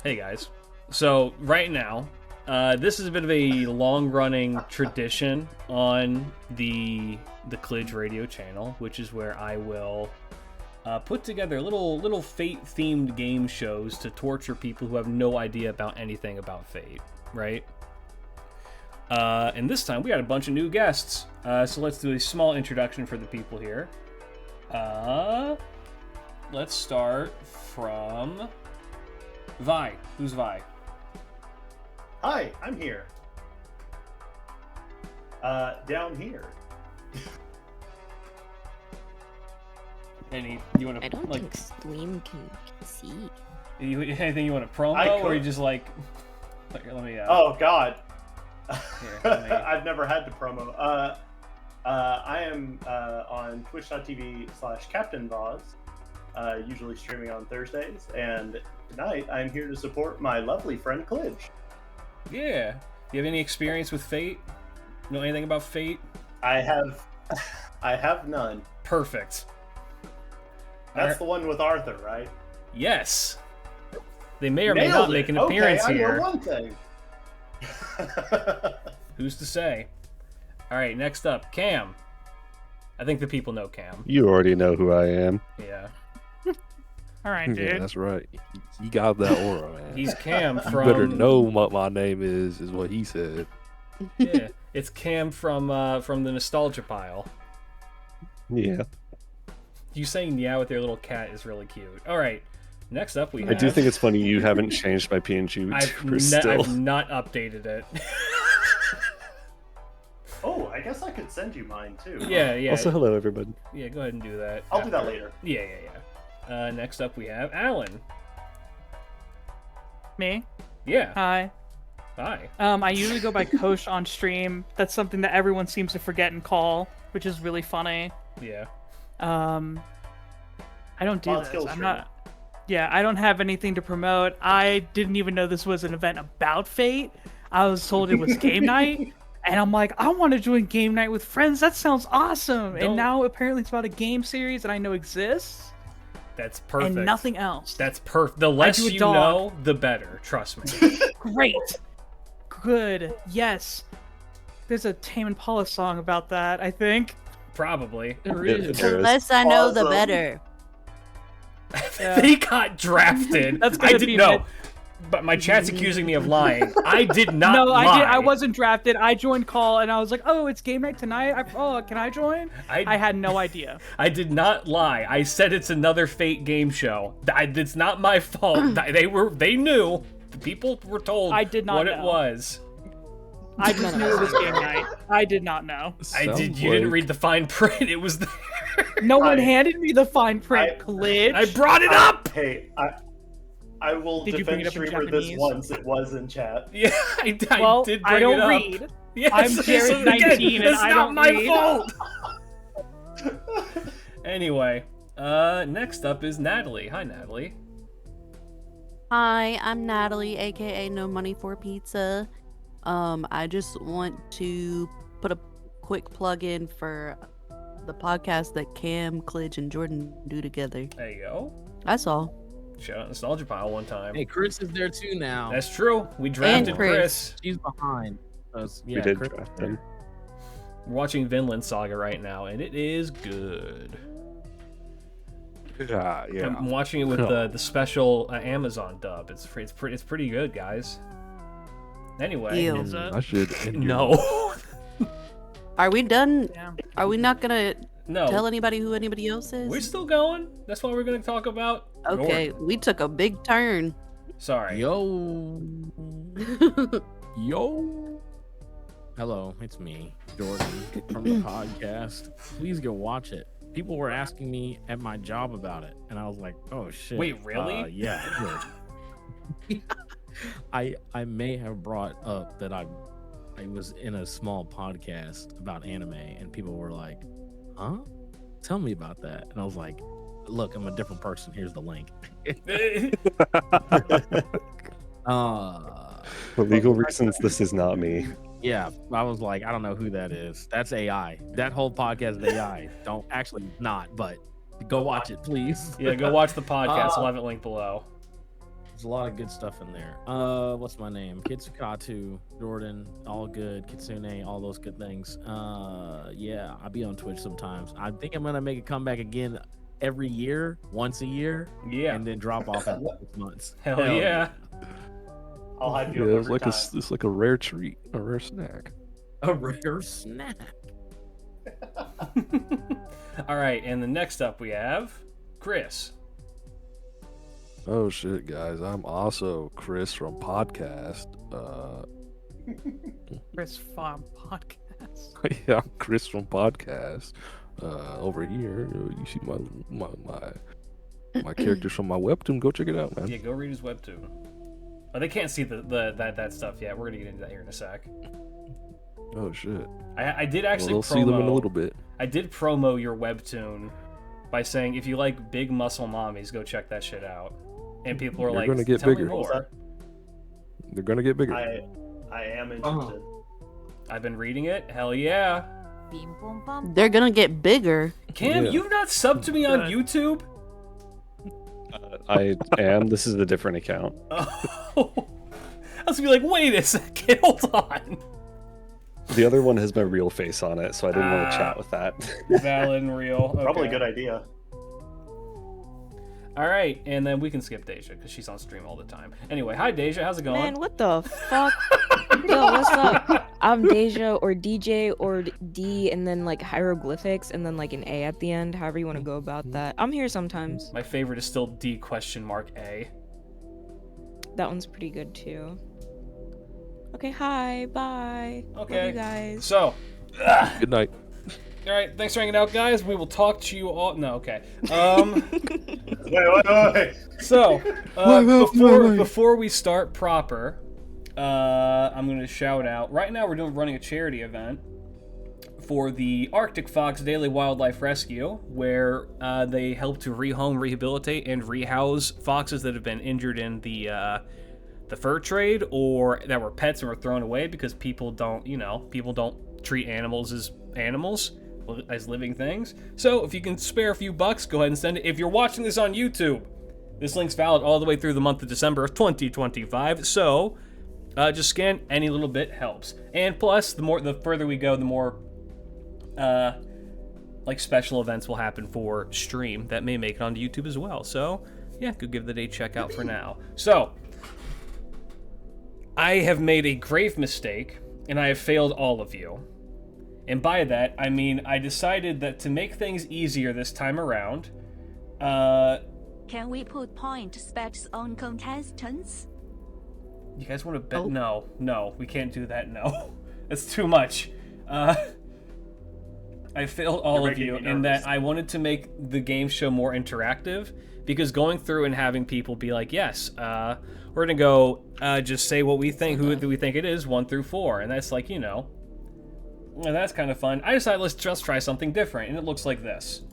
Hey guys. So right now, this is a bit of a long-running tradition on the Klidge radio channel, which is where I will put together little Fate-themed game shows to torture people who have no idea about anything about Fate, right? And this time we got a bunch of new guests, so let's do a small introduction for the people here. Let's start from Vi. Who's Vi? Hi, I'm here. Down here. You want to? I don't think Stream can see. Anything you want to promo, or you just like? Let me. Oh God. Here, I've never had to promo. I am on twitch.tv/Captain Voz, usually streaming on Thursdays, and tonight I'm here to support my lovely friend Klidge. Yeah. Do you have any experience with Fate? Know anything about Fate? I have none. Perfect. That's the one with Arthur, right? Yes. They may or may not make an appearance here. I know one thing. Who's to say? All right, next up, Cam. I think the people know Cam. You already know who I am. Yeah. All right, dude. Yeah, that's right. You got that aura, man. He's Cam from... You better know what my name is what he said. Yeah, it's Cam from the nostalgia pile. Yeah. You saying yeah with your little cat is really cute. All right, next up we have... I do think it's funny you haven't changed my PNG still. I've not updated it. Oh, I guess I could send you mine too. Yeah. Also, hello, everybody. Yeah, go ahead and do that. I'll do that later. Yeah. Next up we have Alan. Me? Yeah. Hi. Hi. I usually go by Kosh on stream. That's something that everyone seems to forget and call, which is really funny. Yeah. I don't do this. I'm not. Yeah, I don't have anything to promote. I didn't even know this was an event about Fate. I was told it was game night, and I'm like, I want to join game night with friends. That sounds awesome. And now apparently it's about a game series that I know exists. That's perfect. And nothing else. That's perfect. The less you know, the better. Trust me. Great. Good. Yes. There's a Tame Impala song about that, I think. Probably. The less I know, the better. Yeah. They got drafted. That's I didn't know. But my chat's accusing me of lying. I did not lie. I wasn't drafted. I joined call and I was like, oh, it's game night tonight? Can I join? I had no idea. I did not lie. I said it's another Fate game show. It's not my fault. They knew. The people were told I did not what know. It was. I just knew it was game night. I did not know. You didn't read the fine print. It was there. No one handed me the fine print, Klidge. I brought it up! Hey, I will defend streamer this once. It was in chat. Yeah, I did bring it up. I don't read. Yes, I'm Jared 19 and I don't read. It's not my fault! Anyway, next up is Natalie. Hi, Natalie. Hi, I'm Natalie, aka No Money for Pizza. I just want to put a quick plug in for the podcast that Cam, Klidge, and Jordan do together. There you go. That's all. Shout out Nostalgia Pile one time. Hey, Chris is there too now. That's true. We drafted Chris. She's behind. We did draft him. We're watching Vinland Saga right now, and it is good. Yeah. I'm watching it with the special Amazon dub. It's pretty good, guys. Anyway, I should. No. Are we done? Yeah. Are we not gonna No. tell anybody who anybody else is? We're still going. That's what we're going to talk about. Okay, we took a big turn. Sorry. Yo. Hello, it's me, Jordan, from the podcast. Please go watch it. People were asking me at my job about it, and I was like, oh shit. Wait, really? Yeah. I may have brought up that I was in a small podcast about anime, and people were like, huh? Tell me about that. And I was like, look, I'm a different person. Here's the link. For legal reasons, this is not me. Yeah, I was like, I don't know who that is. That's AI. That whole podcast is AI. Don't actually not, but go watch it, please. Yeah, go watch the podcast. We'll have it linked below. There's a lot of good stuff in there. What's my name? Kitsukatu, Jordan, all good. Kitsune, all those good things. Yeah, I'll be on Twitch sometimes. I think I'm gonna make a comeback again every year, once a year, Yeah. and then drop off in 6 months. Hell yeah. I'll hype you Yeah, up it's every time. it's like a rare treat, a rare snack. A rare snack. All right, and the next up we have Chris. Oh shit, guys! I'm also Chris from podcast. Chris Farm Podcast. Yeah, I'm Chris from podcast. Over here, you see my characters from my webtoon. Go check it out, man. Yeah, go read his webtoon. Oh, they can't see that stuff yet. We're gonna get into that here in a sec. Oh shit! I did actually Well, they'll see them in a little bit. I did promo your webtoon by saying if you like big muscle mommies, go check that shit out. And people are They're like, gonna get tell bigger. me more. They're gonna get bigger. I am interested. I've been reading it. Hell yeah. They're gonna get bigger. Cam, Yeah. you not sub to me on YouTube? I am. This is a different account. Oh. I was gonna be like, wait a second, hold on. The other one has my real face on it, so I didn't want to chat with that. Valid and real. Okay. Probably a good idea. All right, and then we can skip Deja because she's on stream all the time. Anyway, hi Deja, how's it going? Man, what the fuck? Yo, what's up? I'm Deja or DJ or D and then like hieroglyphics and then like an A at the end, however you want to go about that. I'm here sometimes. My favorite is still D A. That one's pretty good too. Okay, hi, bye. Okay. Love you guys. So, Good night. all right, thanks for hanging out, guys. We will talk to you all. No, okay. Wait. So, Wait. before we start proper, I'm going to shout out. Right now, we're running a charity event for the Arctic Fox Daily Wildlife Rescue, where they help to rehome, rehabilitate, and rehouse foxes that have been injured in the fur trade or that were pets and were thrown away because people don't treat animals as living things. So if you can spare a few bucks, go ahead and send it. If you're watching this on YouTube, this link's valid all the way through the month of December of 2025. So just scan, any little bit helps. And plus, the further we go, the more like special events will happen for stream that may make it onto YouTube as well. So yeah, go give that a check out for now. So I have made a grave mistake, and I have failed all of you. And by that, I mean I decided that to make things easier this time around, Can we put point specs on contestants? you guys want to bet? Oh. No, we can't do that. No, that's too much. I failed all You're of you making me in nervous. that I wanted to make the game show more interactive, because going through and having people be like, yes, we're gonna go just say what we think, who do we think it is, 1 through 4, and that's like, well, that's kind of fun. I decided let's just try something different, and it looks like this.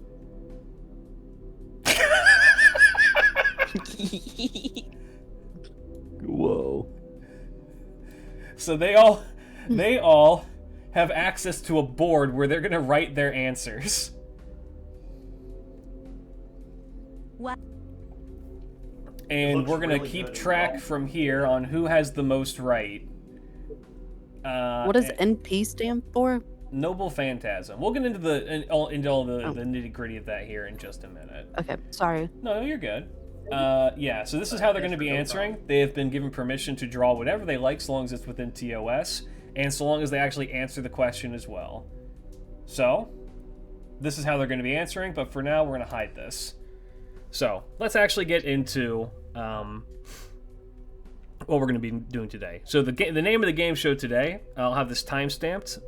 Whoa. So they all have access to a board where they're gonna write their answers. What? And looks we're gonna really keep good. track from here on who has the most right. What does NP stand for? Noble Phantasm. We'll get into all the nitty gritty of that here in just a minute. Okay, sorry. No, you're good. Yeah, so this is how they're going to be answering. They have been given permission to draw whatever they like, so long as it's within TOS, and so long as they actually answer the question as well. So, this is how they're going to be answering, but for now, we're going to hide this. So, let's actually get into what we're going to be doing today. So, the name of the game show today, I'll have this time-stamped,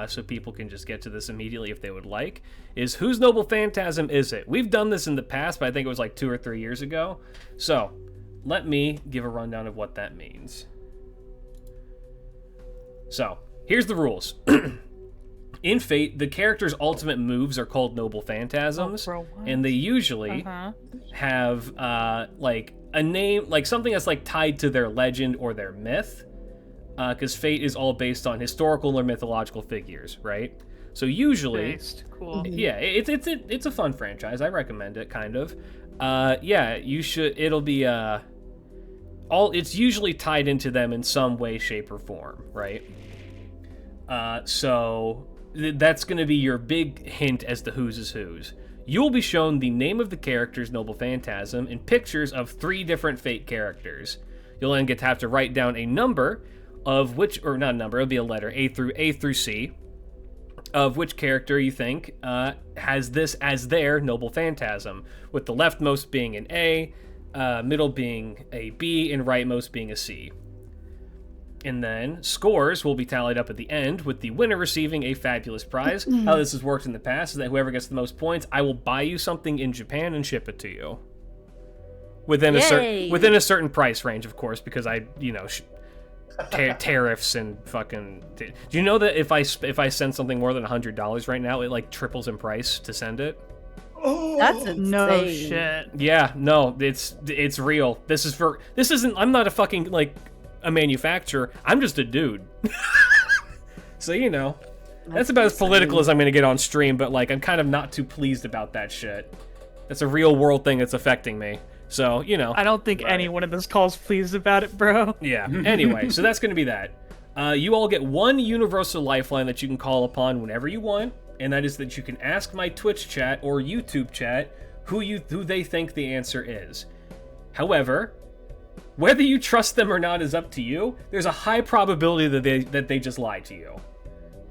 so people can just get to this immediately if they would like, is Whose Noble Phantasm Is It? We've done this in the past, but I think it was like 2 or 3 years ago. So, let me give a rundown of what that means. So, here's the rules. In Fate, the character's ultimate moves are called Noble Phantasms, and they usually have like a name, like something that's like tied to their legend or their myth, because Fate is all based on historical or mythological figures, right? So usually, Cool. yeah, it's a fun franchise. I recommend it, kind of. Yeah, you should. It'll be it's usually tied into them in some way, shape, or form, right? So that's going to be your big hint as to whose is whose. You will be shown the name of the character's noble phantasm and pictures of 3 different fate characters. You'll then have to write down a number of which, or not a number, it'll be a letter, A through C, of which character you think has this as their noble phantasm, with the leftmost being an A, middle being a B, and rightmost being a C. And then scores will be tallied up at the end, with the winner receiving a fabulous prize. How this has worked in the past is that whoever gets the most points, I will buy you something in Japan and ship it to you. Within a certain price range, of course, because tariffs and fucking. Do you know that if I send something more than $100 right now, it like triples in price to send it? Oh, That's insane. No shit. Yeah, no, it's real. I'm not a fucking like a manufacturer. I'm just a dude. So that's about as political as I'm gonna get on stream. But like, I'm kind of not too pleased about that shit. That's a real world thing that's affecting me. So I don't think anyone in this call's pleased about it, bro. Yeah. Anyway, so that's gonna be that. You all get one universal lifeline that you can call upon whenever you want, and that is that you can ask my Twitch chat or YouTube chat who they think the answer is. However, whether you trust them or not is up to you. There's a high probability that they just lied to you.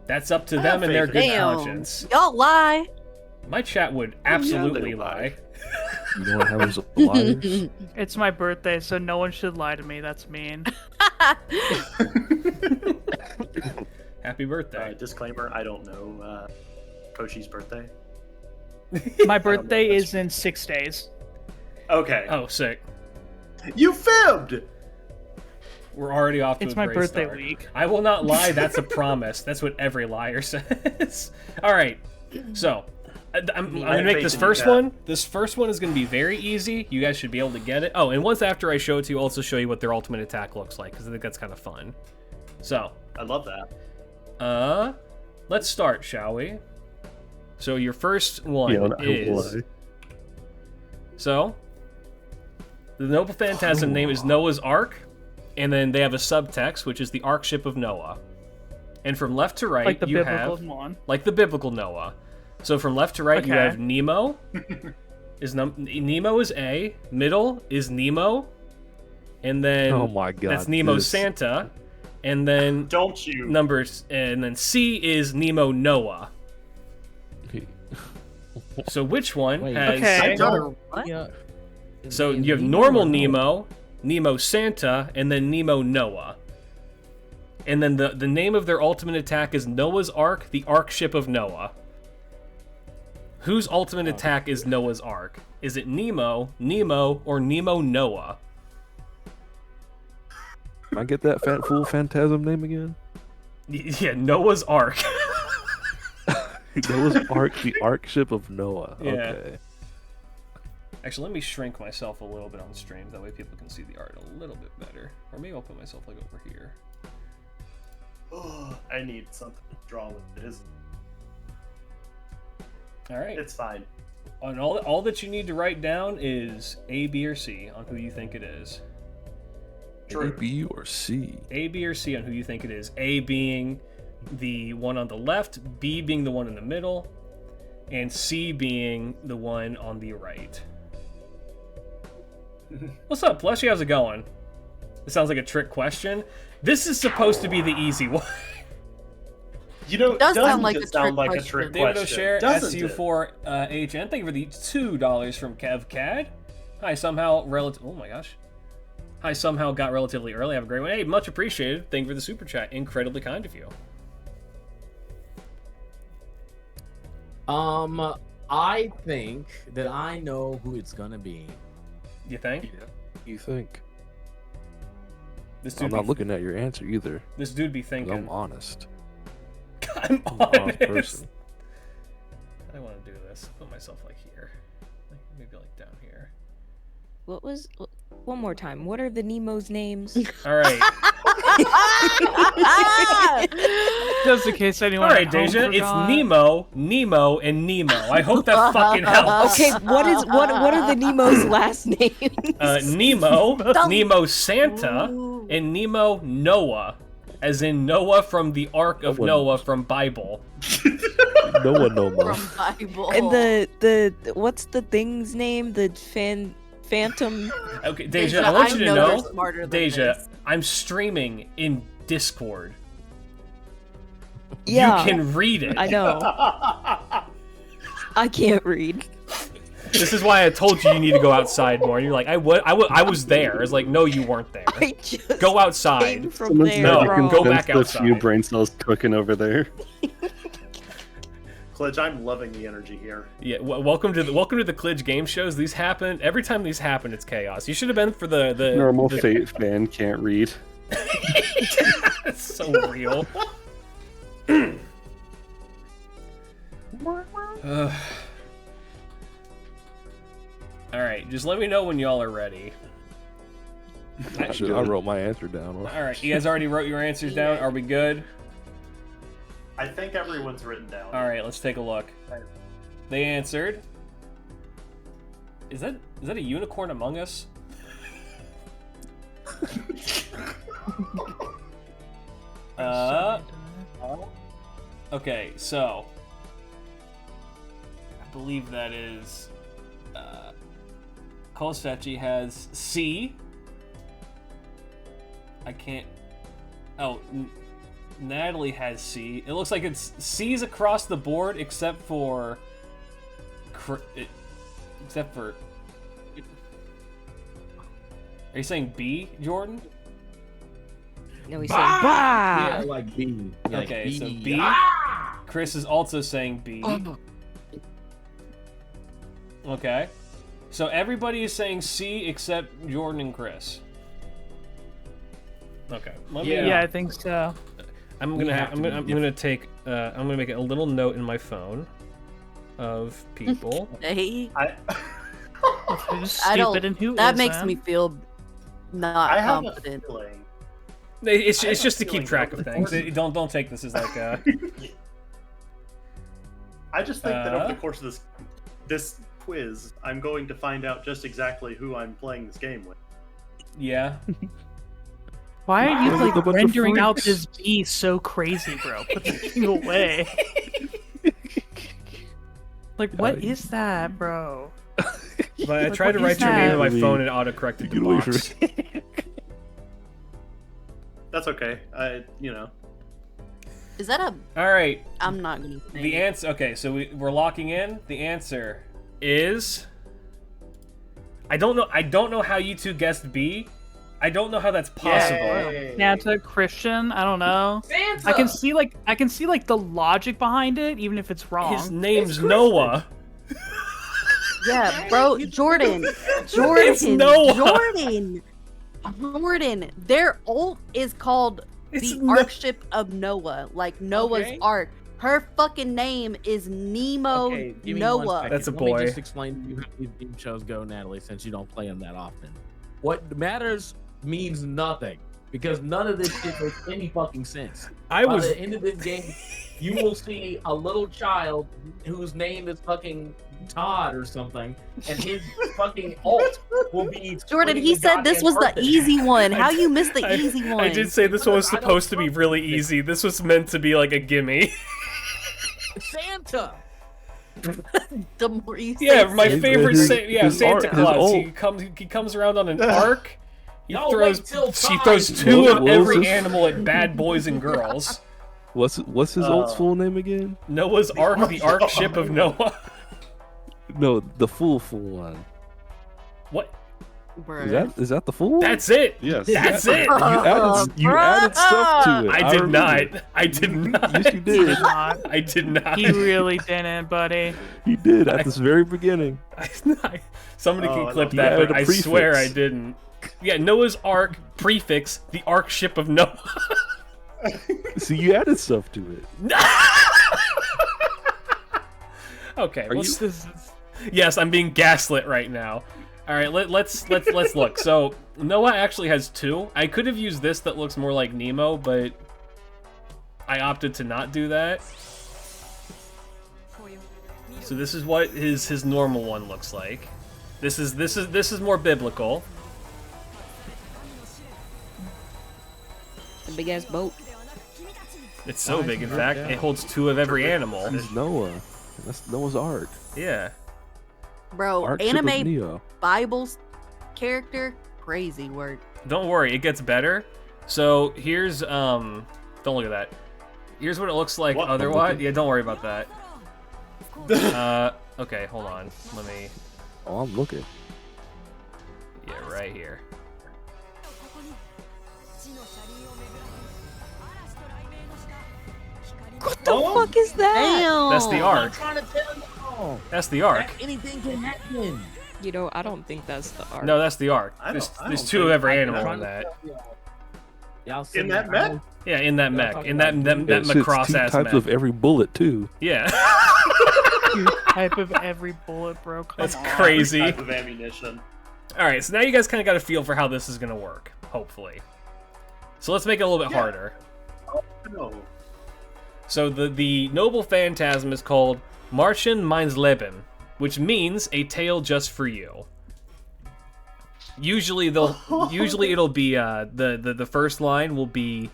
That's up to them and their good conscience. Y'all lie. My chat would absolutely lie. You know what happens with liars? It's my birthday, so no one should lie to me. That's mean. Happy birthday. Disclaimer, I don't know Koshi's birthday. My birthday is in 6 days. Okay. Oh, sick. You fibbed! We're already off to It's a my great birthday start. week. I will not lie, that's a promise. That's what every liar says. Alright, so, I'm going to make this first one. This first one is going to be very easy. You guys should be able to get it. Oh, and once after I show it to you, I'll also show you what their ultimate attack looks like, because I think that's kind of fun. So. I love that. Let's start, shall we? So your first one is... So, the Noble Phantasm name is Noah's Ark, and then they have a subtext, which is the Ark Ship of Noah. And from left to right, like the you biblical have... one. Like the biblical Noah. So from left to right, you have Nemo. Nemo is A. Middle is Nemo. And then... Oh my god. That's Nemo Santa. And then... Don't you... Numbers... And then C is Nemo Noah. So which one has... Okay. Yeah. So you have normal Nemo, Nemo Santa, and then Nemo Noah. And then the name of their ultimate attack is Noah's Ark, the Ark Ship of Noah. Whose ultimate attack is Noah's Ark? Is it Nemo, or Nemo Noah? Can I get that full Phantasm name again? Yeah, Noah's Ark. Noah's Ark, the Ark Ship of Noah. Yeah. Okay. Actually, let me shrink myself a little bit on stream. That way people can see the art a little bit better. Or maybe I'll put myself like over here. Oh, I need something to draw with this. All right. It's fine. And all that you need to write down is A, B, or C on who you think it is. True. A, B, or C? A, B, or C on who you think it is. A being the one on the left, B being the one in the middle, and C being the one on the right. What's up, Fleshy? How's it going? It sounds like a trick question. This is supposed to be the easy one. You know, It does doesn't sound like it a sound trick like a question. trick David question? O'Share, Doesn't it? SU4HN, thank you for the $2 from KevCad. Hi, somehow oh my gosh. Hi, somehow got relatively early. Have a great one. Hey, much appreciated. Thank you for the super chat. Incredibly kind of you. I think that I know who it's gonna be. You think? Yeah. You think? This I'm dude not be, looking at your answer either. This dude be 'Cause thinking. I'm honest. I'm I'm an honest honest. person. I want to do this. Put myself like here. Maybe like down here. One more time. What are the Nemo's names? All right. Just in case anyone. All right, at home Deja, it's forgot. Nemo, and Nemo. I hope that fucking helps. Okay, what are the Nemo's last names? Nemo Santa, and Nemo Noah, as in Noah from the Ark of Noah from Bible. No one no more. From Bible. And the what's the thing's name? The Phantom. Okay, Deja, I want you to they're know, smarter than Deja, this. I'm streaming in Discord. Yeah, You can read it. I know. I can't read. This is why I told you need to go outside more. And you're like, I was there. It's like, no, you weren't there. I just Go outside. came from Someone's there, No, bro. go back the few outside. brain cells cooking over there. Klidge, I'm loving the energy here. Yeah, welcome to the Klidge game shows. These happen every time. These happen, it's chaos. You should have been for the Normal the, Fate fan can't read. It's so real. All right, just let me know when y'all are ready. I wrote my answer down. All right, you guys already wrote your answers down. Are we good? I think everyone's written down. All right, let's take a look. They answered. Is that a unicorn among us? Okay, so I believe that is Kolstacci has C. I can't. Oh, Natalie has C. It looks like it's C's across the board except for. Except for. Are you saying B, Jordan? No, he said bah. Yeah, like B. Yeah, Okay, B. so B. Chris is also saying B. Okay. So everybody is saying C except Jordan and Chris. Okay. Yeah, I think so. I'm gonna take. I'm gonna make a little note in my phone of people. Hey, Who's I don't. stupid and who that is, makes man? me feel not I have confident. a feeling. It's I have just a to keep feeling track over of the things. course- Don't take this as like. I just think that over the course of this quiz, I'm going to find out just exactly who I'm playing this game with. Yeah. Why are you Look at the like bunch of rendering out freaks. this B so crazy, bro? Put the thing away. Like, what is that, bro? But I Like, tried to what write is your name in that? my phone and auto-corrected the You can box. That's okay. You know. Is that a? All right. I'm not gonna say. The answer. Okay, so we're locking in. The answer is. I don't know how you two guessed B. I don't know how that's possible. Yay. Santa, Christian, I don't know. Santa! I can see like the logic behind it, even if it's wrong. His name's Noah. Yeah, bro, Jordan. It's Noah. Jordan. Their ult is called It's the No- Arkship of Noah, like Noah's Okay. Ark. Her fucking name is Nemo Okay, give me 1 Noah. second. That's a Let boy. me just explain to you how these game shows go, Natalie, since you don't play them that often. What matters means nothing because none of this shit makes any fucking sense. I By was. the end of this game, you will see a little child whose name is fucking Todd or something, and his fucking ult will be. Jordan, screaming he said this goddamn was the Earth. easy one. How you missed the I- easy one? I did say this one was I don't supposed to be trust really this. easy. This was meant to be like a gimme. Santa. The more you Yeah, say my Santa- favorite. his Santa art- his Claus. He ult. comes around on an arc. He Y'all throws. wait till She five. throws two What- of what was every this? animal at bad boys and girls. What's his ult's full name again? Noah's Ark, the Ark ship of Noah. No, the full one. What? Bruh. Is that the full one? That's it. Yes. That's it. You added stuff to it. I did not. remember. I did not. Yes, you He did. did not. I did not. He really didn't, buddy. You did at this very beginning. Somebody Oh, can I clip love that, that. but I Added a swear I prefix. didn't. Yeah, Noah's Ark prefix, the Ark ship of Noah. See, you added stuff to it. Okay. Are well, you- yes, I'm being gaslit right now. All right, let's look. So Noah actually has 2. I could have used this that looks more like Nemo, but I opted to not do that. So this is what his normal one looks like. This is more biblical. It's a big ass boat. It's so big, in fact, it holds 2 of every animal. He's Noah. That's Noah's Ark. Yeah. Bro, Ark ship of anime Neo. Bible's character, crazy work. Don't worry, it gets better. So here's don't look at that. Here's what it looks like What? otherwise. Yeah, don't worry about that. Okay, hold on. Let me. Oh, I'm looking. Yeah, right here. What the fuck is that? Damn. That's the I'm arc. trying to tell you. That's the arc. Anything can happen. You know, I don't think that's the art. No, that's the arc. I There's don't there's think- 2 of every I'm animal trying in to that. tell y'all seen In that mech? Yeah, in that mech. In that Yeah, it's Macross 2 ass types mech. of every bullet too. Yeah. Type of every bullet, bro. Come That's on. crazy. Type of ammunition. All right, so now you guys kind of got a feel for how this is gonna work. Hopefully. So let's make it a little bit Yeah. harder. No. So the noble phantasm is called Marchen Meins Leben, which means a tale just for you. Usually it'll be the first line will be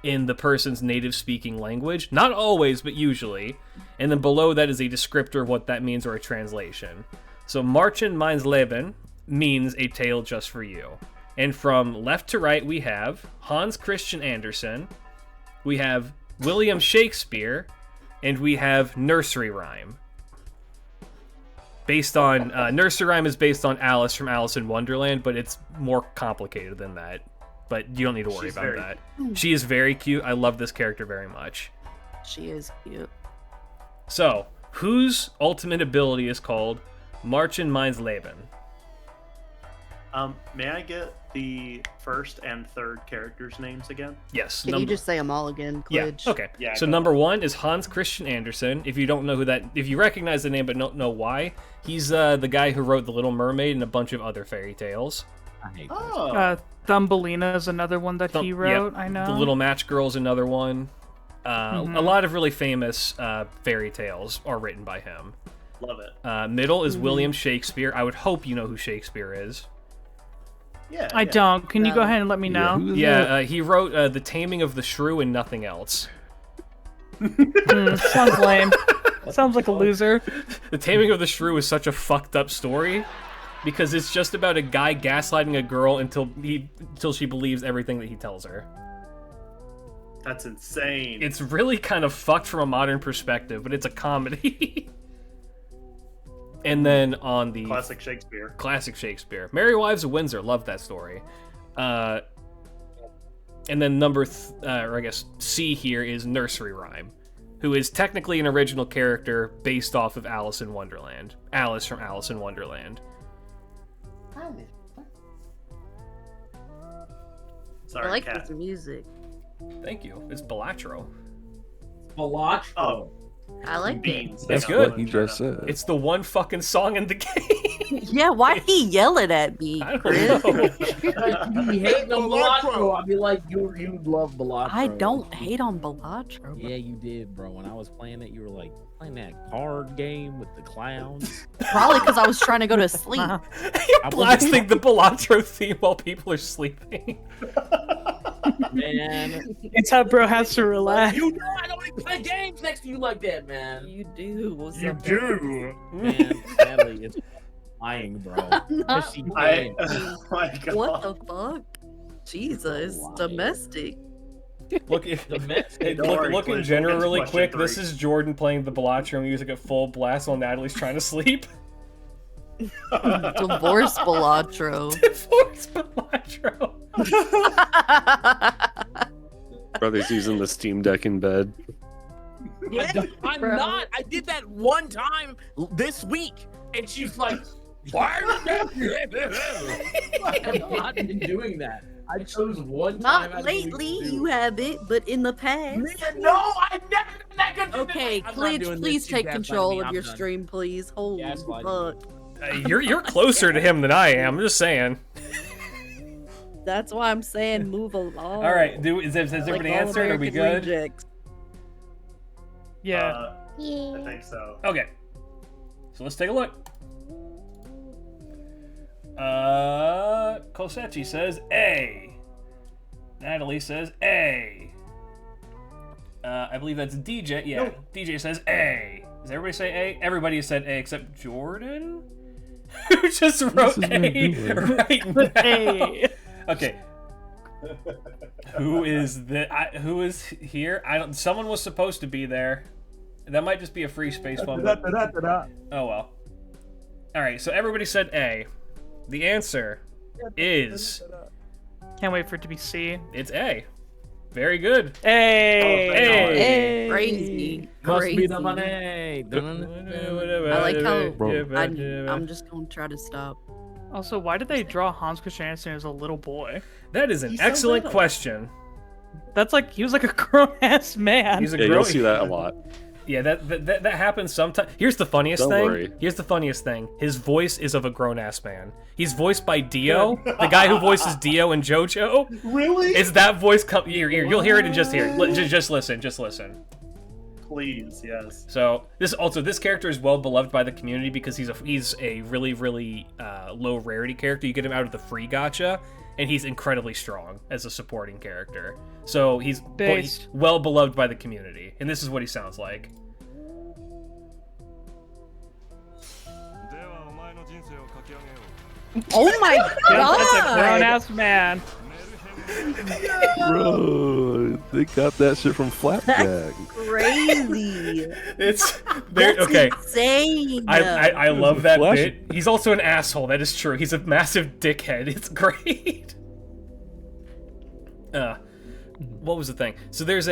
in the person's native speaking language. Not always, but usually. And then below that is a descriptor of what that means or a translation. So Marchen Meins Leben means a tale just for you. And from left to right we have Hans Christian Andersen, we have William Shakespeare, and we have nursery rhyme. Based on nursery rhyme is based on Alice from Alice in Wonderland, but it's more complicated than that. But you don't need to worry She's about very that. She is very cute. I love this character very much. She is cute. So, whose ultimate ability is called Marchen Meins Leben? May I get the first and third characters' names again? Yes. Can you just say them all again, Yeah. Klidge? Okay. Yeah, So go number 1 is Hans Christian Andersen. If you don't know if you recognize the name but don't know why, he's the guy who wrote The Little Mermaid and a bunch of other fairy tales. I hate that. Oh. Thumbelina is another one that he wrote. I know. The Little Match Girl is another one. A lot of really famous fairy tales are written by him. Love it. Middle is William Shakespeare. I would hope you know who Shakespeare is. Yeah. I yeah. don't. Can you go No. ahead and let me know? who is that? He wrote The Taming of the Shrew and nothing else. Sounds lame. Sounds like a loser. The Taming of the Shrew is such a fucked up story because it's just about a guy gaslighting a girl until she believes everything that he tells her. That's insane. It's really kind of fucked from a modern perspective, but it's a comedy. And then on the Classic Shakespeare. classic Shakespeare, Merry Wives of Windsor, love that story. And then or I guess C here is Nursery Rhyme, who is technically an original character based off of Alice in Wonderland. Alice from Alice in Wonderland. Sorry, I like cat. this music. Thank you. It's Belatro. Balach. Oh, I like it. beans. That's Hang on, good. let me He turn just it up. said. It's the one fucking song in the game. Yeah, why he yelling at me? I Chris? don't know. You hate on Balach. I'd be like, you love Balach. I don't hate on Belatro. Yeah, you did, bro. When I was playing it, you were like playing that card game with the clowns. Probably because I was trying to go to sleep. Blasting the Belatro theme while people are sleeping. Man, It's how bro has to relax. You know I don't even play games next to you like that, man. You do. What's You up? do. man, Natalie is lying, bro. Because she I, did. oh my god. What the fuck? Jesus, Lying. domestic. Look, if, Domestic. Don't worry, look in Clint, general we'll get to really question quick. 3. This is Jordan playing the Belatro music at full blast while Natalie's trying to sleep. Divorce Belatro. Divorce Belatro. Brother's using the Steam Deck in bed. I'm Bro. not. I did that one time this week, and she's like, "Why are you?" I have not been doing that. I chose one time. Not lately, you haven't, but in the past. No, I've never done that. Okay, I'm not Klidge, doing please this. You take gaslighted control me. of I'm your done. stream, please. Holy Gaslighting fuck. You're closer to him than I am. I'm just saying. That's why I'm saying move along. All right, has everybody answered? Are we good? Rejects. Yeah. I think so. Okay. So let's take a look. Kosechi says A. Natalie says A. I believe that's DJ. Yeah, no. DJ says A. Does everybody say A? Everybody said A except Jordan, who just wrote A right now. A. Okay. Who is who is here? Someone was supposed to be there. That might just be a free space one. But... Oh well. All right. So everybody said A. The answer is. Can't wait for it to be C. It's A. Very good. Hey. Crazy. Must Crazy. be the money. I like how I'm just gonna try to stop. Also, why did they draw Hans Christian Andersen as a little boy? That is an excellent question. That's like he was like a grown ass man. Yeah, you'll see that a lot. Yeah, that happens sometimes. Here's the funniest Don't thing. worry. Here's the funniest thing. His voice is of a grown-ass man. He's voiced by Dio, the guy who voices Dio and JoJo. Really? Is that voice you'll hear it in just here. Just listen. Please, yes. So this character is well beloved by the community because he's a really really low rarity character. You get him out of the free gacha, and he's incredibly strong as a supporting character. So he's well beloved by the community, and this is what he sounds like. Oh my god! That's a grown ass man. Bro, they got that shit from Flapjack. Crazy. It's That's okay. Insane. I love that Flash. bit. He's also an asshole. That is true. He's a massive dickhead. It's great. What was the thing? So there's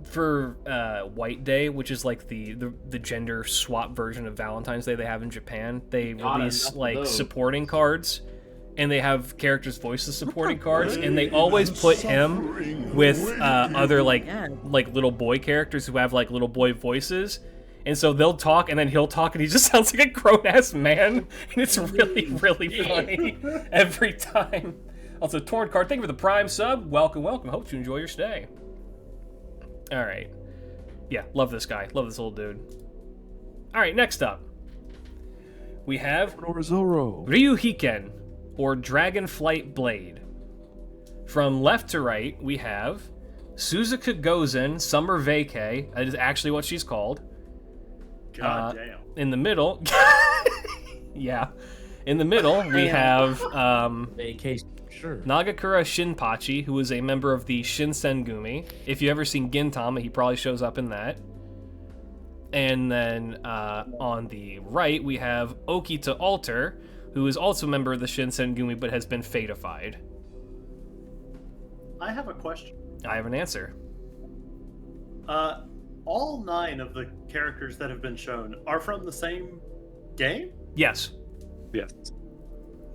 for White Day, which is like the gender swap version of Valentine's Day they have in Japan. They release like supporting cards, and they have characters' voices supporting cards, and they always put him with other like little boy characters who have like little boy voices. And so they'll talk, and then he'll talk, and he just sounds like a grown-ass man, and it's really, really funny every time. Also, Torn Card, thank you for the Prime sub. Welcome. Hope you enjoy your stay. All right. Yeah, love this guy. Love this little dude. All right, next up. We have Ryuhiken, or Dragonflight Blade. From left to right, we have Suzuka Gozen Summer Vacay. That is actually what she's called. God damn. In the middle... yeah. In the middle, we have... Vacation. Sure. Nagakura Shinpachi, who is a member of the Shinsengumi. If you've ever seen Gintama, he probably shows up in that. And then on the right, we have Okita Alter, who is also a member of the Shinsengumi but has been fatified. I have a question. I have an answer. All 9 of the characters that have been shown are from the same game? Yes. Yes.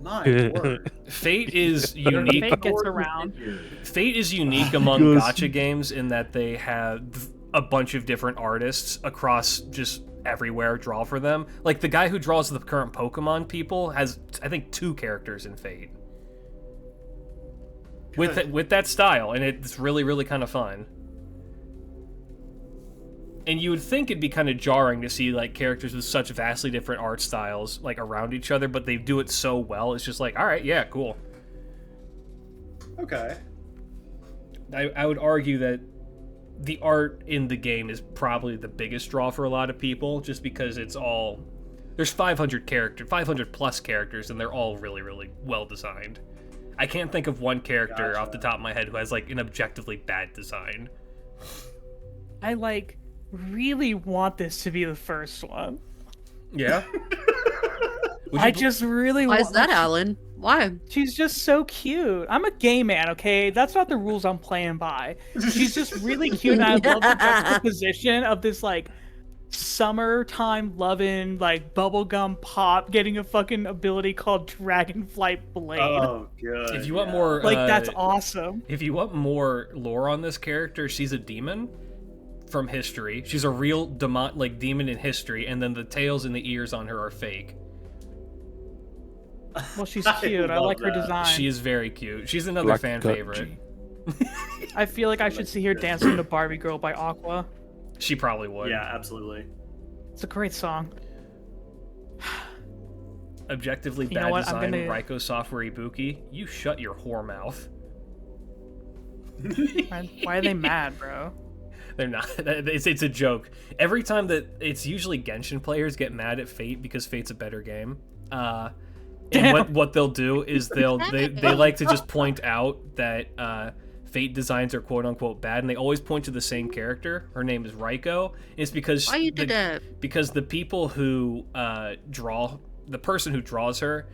My word. Fate is unique. Fate gets around. Fate is unique among gacha games in that they have a bunch of different artists across just everywhere draw for them. Like the guy who draws the current Pokemon people has, I think, 2 characters in Fate. With that style, and it's really, really kind of fun. And you would think it'd be kind of jarring to see like characters with such vastly different art styles like around each other, but they do it so well. It's just like, all right, yeah, cool. Okay. I would argue that the art in the game is probably the biggest draw for a lot of people, just because it's all there's 500 plus characters, and they're all really, really well designed. I can't think of one character off the top of my head who has like an objectively bad design. I really want this to be the first one. Yeah. I just really Why want... is that, Alan? Why? She's just so cute. I'm a gay man, okay? That's not the rules I'm playing by. She's just really cute, and I love the juxtaposition of this, like, summertime loving, like, bubblegum pop getting a fucking ability called Dragonflight Blade. Oh, good. If you want more... that's awesome. If you want more lore on this character, she's a demon from history. She's a real demon in history, and then the tails and the ears on her are fake. Well, she's cute. I love like her that. design. She is very cute. She's another Black fan Cut favorite. G. I feel like I should see her dancing to Barbie Girl by Aqua. She probably would. Yeah, absolutely. It's a great song. Objectively You know bad what? I'm design, gonna- Raiko Software Ibuki. You shut your whore mouth. Why are they mad, bro? They're not. It's a joke. Every time that it's usually Genshin players get mad at Fate because Fate's a better game. And what they'll do is they like to just point out that Fate designs are quote unquote bad, and they always point to the same character. Her name is Raiko. And it's because Why you did that? because the people who the person who draws her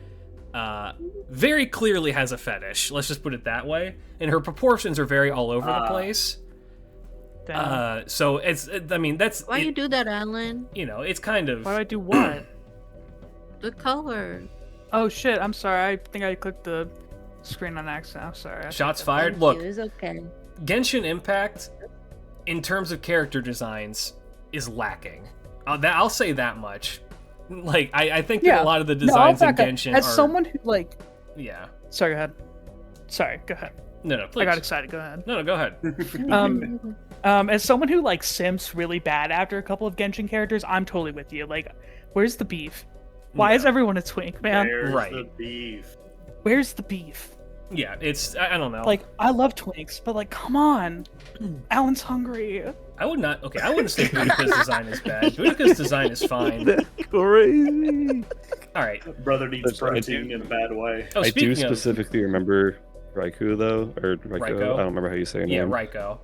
very clearly has a fetish. Let's just put it that way. And her proportions are very all over the place. Damn. So I mean, that's Why you do that, Alan? you know, it's kind of. Why do I do what? The color. Oh shit! I'm sorry. I think I clicked the screen on accident. I'm sorry. Shots fired. Thank Look, you, it's okay. Genshin Impact, in terms of character designs, is lacking. I'll say that much. Like, I think that a lot of the designs in Genshin As are. someone who like. Yeah. Sorry. Go ahead. Sorry. Go ahead. No, please. I got excited. Go ahead. No, go ahead. As someone who like simps really bad after a couple of Genshin characters, I'm totally with you. Like, where's the beef? Why is everyone a twink, man? There's Right. the beef. Where's the beef? Yeah, it's I don't know. Like, I love twinks, but like, come on, Alan's hungry. I would not. Okay, I wouldn't say Boudica's design is bad. Boudica's design is fine. Crazy. All right. Brother needs That's right. protein in a bad way. Oh, I do speaking of specifically remember Raikou though, or Raiko. Raiko? I don't remember how you say her yeah, name. Raiko.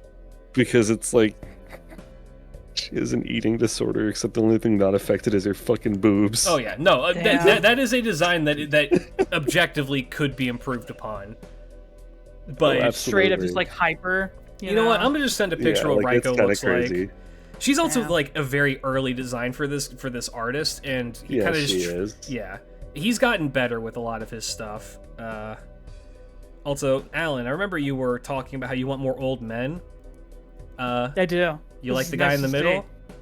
Because it's like she has an eating disorder, except the only thing not affected is her fucking boobs. Oh yeah, no, Damn. that is a design that objectively could be improved upon. But Oh, Straight up, Absolutely. just like hyper. you know what? I'm gonna just send a picture of what it's Raiko kinda looks crazy. like. She's also Yeah. like a very early design for this artist, and he Yeah, kind of she just is. yeah, he's gotten better with a lot of his stuff. Also, Alan, I remember you were talking about how you want more old men. I do. You This like is the guy in the nice to middle? see.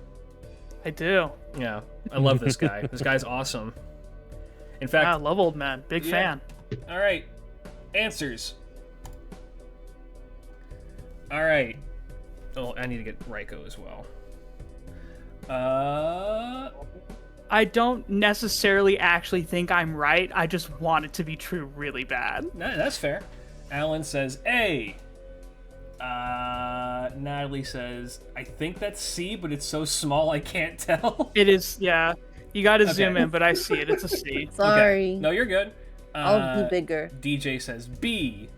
I do. Yeah, I love this guy. This guy's awesome. In fact, I love old men. Big Yeah. fan. all right, answers. All right. Oh, I need to get Raiko as well. I don't necessarily actually think I'm right. I just want it to be true really bad. That's fair. Alan says A. Natalie says, I think that's C, but it's so small I can't tell. It is, yeah. You gotta zoom Okay. in, but I see it. It's a C. Sorry. No, you're good. I'll do bigger. DJ says B.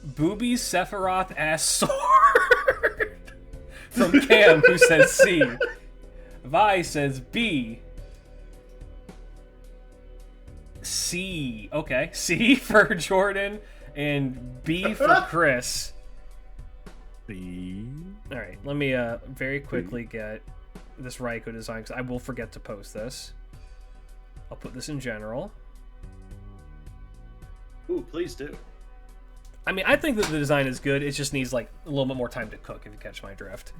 Booby Sephiroth ass sword. From Cam, who says C. Vi says B. C. Okay, C for Jordan and B for Chris. All right, let me very quickly get this Raiko design because I will forget to post this. I'll put this in general. Ooh, please do. I mean, I think that the design is good. It just needs like a little bit more time to cook, if you catch my drift.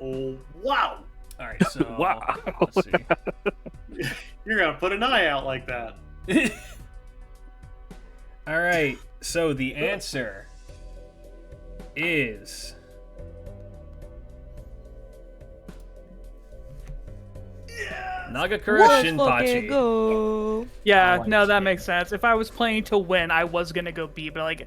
Oh, wow. All right, so Wow. let's see. You're going to put an eye out like that. All right, so the answer is Nagakura Let's fucking Shinpachi. go. Yeah, like no, that it. makes sense. If I was playing to win, I was gonna go B, but like,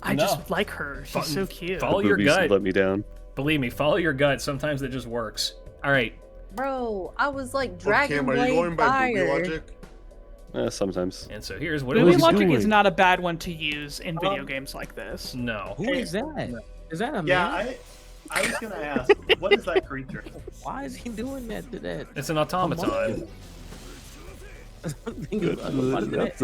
I No. just like her. She's Fo- so cute. follow The your boobies gut. let me down. Believe me, follow your gut. Sometimes it just works. All right, Bro, I was like Cam, Dragon are you going Blade by booby Fire. logic? Sometimes. and so here's what it Movie was. logic doing? is not a bad one to use in video games like this. No, Who is that? Is that a Yeah, man? I was going to ask, what is that creature? Why is he doing that to that? it's an automaton. That's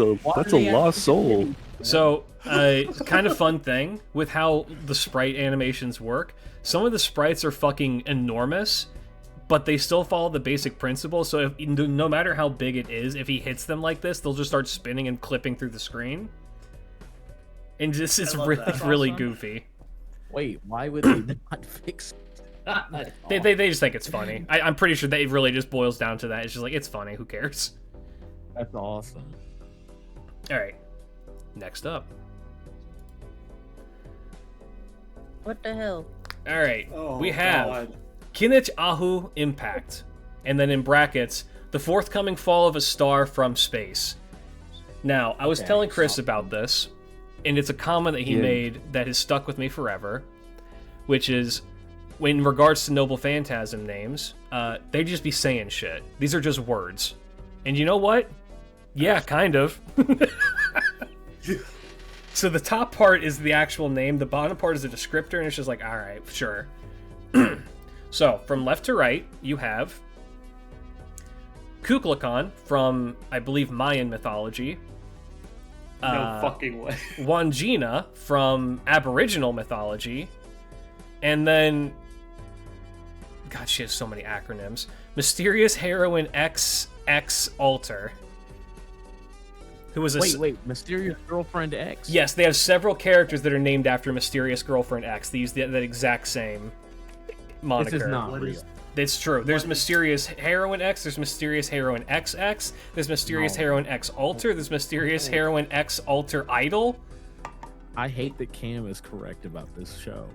a lost soul. So, kind of fun thing with how the sprite animations work. Some of the sprites are fucking enormous, but they still follow the basic principle. So, if, no matter how big it is, if he hits them like this, they'll just start spinning and clipping through the screen. And just it's love really, that. really Awesome. goofy. Wait, why would they not fix it? They just think it's funny. I'm pretty sure that it really just boils down to that. It's just like, it's funny. Who cares? That's awesome. All right. Next up. What the hell? All right. Oh, we have God. Kinich Ahu Impact. And then in brackets, the forthcoming fall of a star from space. Now, I was Okay, telling Chris so- about this, and it's a comment that he made that has stuck with me forever, which is, in regards to Noble Phantasm names, they just be saying shit. These are just words. And you know what? Yeah, kind of. So the top part is the actual name, the bottom part is a descriptor, and it's just like, alright, sure. So, from left to right, you have Kukulkan from, I believe, Mayan mythology. No fucking way. Wangina from Aboriginal mythology. And then... God, she has so many acronyms. Mysterious Heroine XX Alter. Who was a... Wait, Mysterious Girlfriend X? Yes, they have several characters that are named after Mysterious Girlfriend X. They use that exact same moniker. This is not real. It's true. There's Mysterious Heroine X, there's Mysterious Heroine XX, there's Mysterious Heroine X Alter, there's Mysterious Heroine X Alter Idol. I hate that Cam is correct about this show.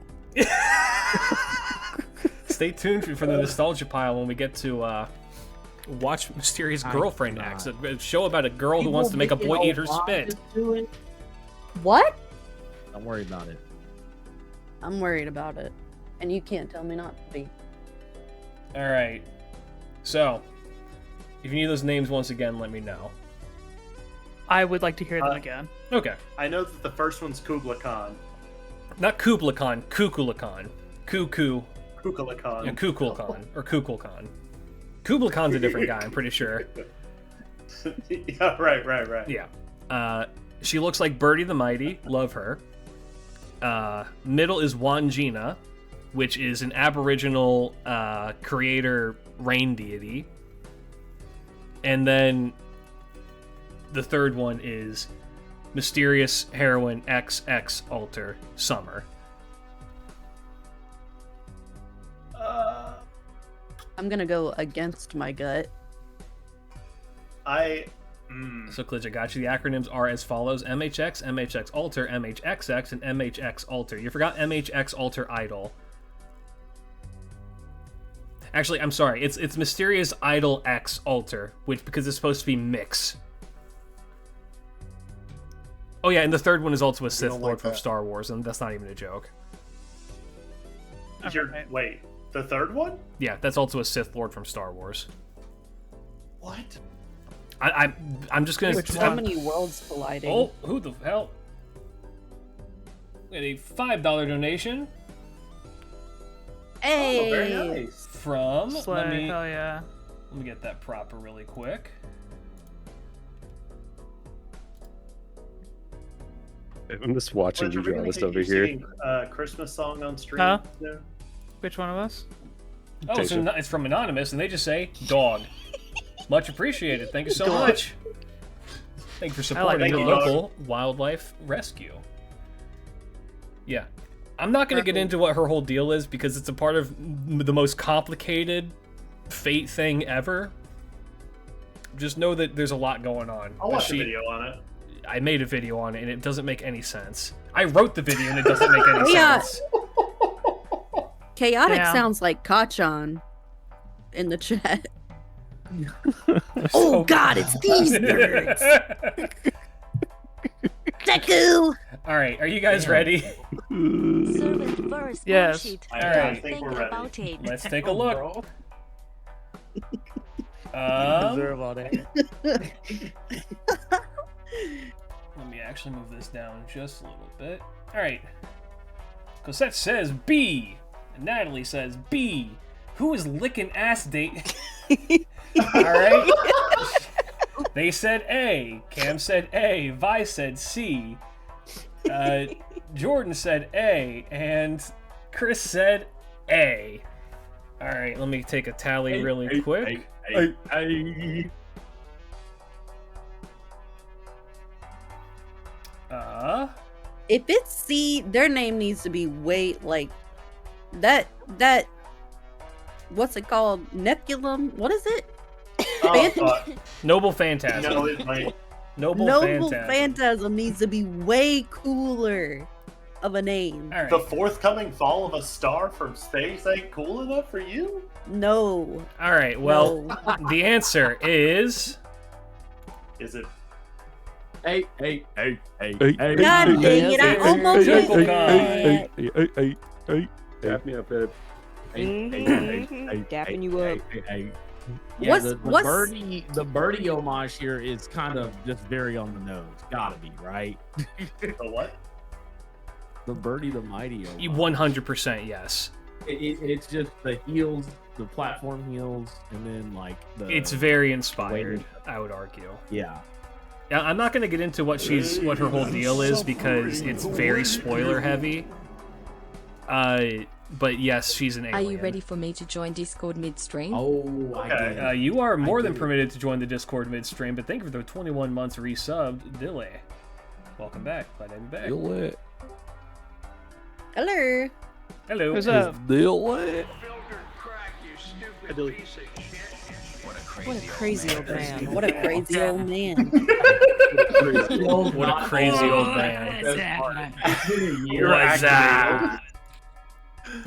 Stay tuned for the nostalgia pile when we get to watch Mysterious Girlfriend X, a show about a girl who wants to make a boy eat her spit. What? Don't worry about it. I'm worried about it. And you can't tell me not to be. Alright. So, if you need those names once again, let me know. I would like to hear them again. Okay. I know that the first one's Kubla Khan. Not Kubla Khan, Kukulkan. Kuku. Kubla Khan. Yeah, Kukulkan. Or Kukulkan. Kubla Khan's a different guy, I'm pretty sure. Yeah, right. Yeah. She looks like Birdie the Mighty. Love her. Middle is Wangina, which is an Aboriginal creator rain deity. And then the third one is Mysterious Heroine XX Alter Summer. I'm gonna go against my gut. So, Klidge, I got you. The acronyms are as follows: MHX, MHX Alter, MHXX, and MHX Alter. You forgot MHX Alter Idol. Actually, I'm sorry. It's Mysterious Idol X Alter, which because it's supposed to be mix. Oh yeah, and the third one is also a Sith Lord from Star Wars, and that's not even a joke. Wait, the third one? Yeah, that's also a Sith Lord from Star Wars. What? I'm just gonna. So many worlds colliding. Oh, who the hell? We had a $5 donation. Hey! Oh, very nice. From let me Hell yeah. let me get that proper really quick. I'm just watching you draw this over here. Christmas song on stream. Huh? There? Which one of us? Oh, it's from Anonymous, and they just say dog. Much appreciated. Thank you so much. Thank you for supporting your local wildlife rescue. Yeah. I'm not going to get into what her whole deal is because it's a part of the most complicated fate thing ever. Just know that there's a lot going on. I'll watch a video on it. I made a video on it and it doesn't make any sense. I wrote the video and it doesn't make any Yeah. sense. Chaotic Yeah. sounds like Kachan in the chat. So- God, it's these nerds. Deku! Alright, are you guys ready? Servant first Yes. sheet. All right. I think we're About ready. it. Let's take a look. Deserve all that. Let me actually move this down just a little bit. Alright. Cosette says B. And Natalie says B. Who is licking ass date? Alright. They said A. Cam said A. Vi said C. Jordan said A. And Chris said A. Alright, let me take a tally really quick. If it's C, their name needs to be way like that. What's it called? Nepulum? What is it? Oh, fuck. Noble Phantasm. No, it's like, Noble Noble Phantasm. Phantasm needs to be way cooler of a name. All right. the forthcoming fall of a star from space ain't cool enough for you? No. All right. Well, No. the answer is Is it? Hey. God dang it, I almost hey, went hey, with that. Hey. Tap me up, babe. Dapping you up. Yeah, What's- the what's- birdie homage here is kind of just very on the nose. Gotta be, right? The what? The birdie the mighty homage. 100% yes. It's just the heels, the platform heels, and then like the. It's very inspired, I would argue. Yeah. Now, I'm not going to get into what her whole deal is because it's very spoiler heavy. But yes, she's an alien. Are you ready for me to join Discord midstream? Oh, I Okay. get it. You are more than do. permitted to join the Discord midstream, but thank you for the 21 months resubbed, Dilly. Welcome back. Glad to have you back. Dilly. Hello. Hello. Who's up? Dilly. What a crazy old man. What a crazy old man. What a crazy old man. What's up?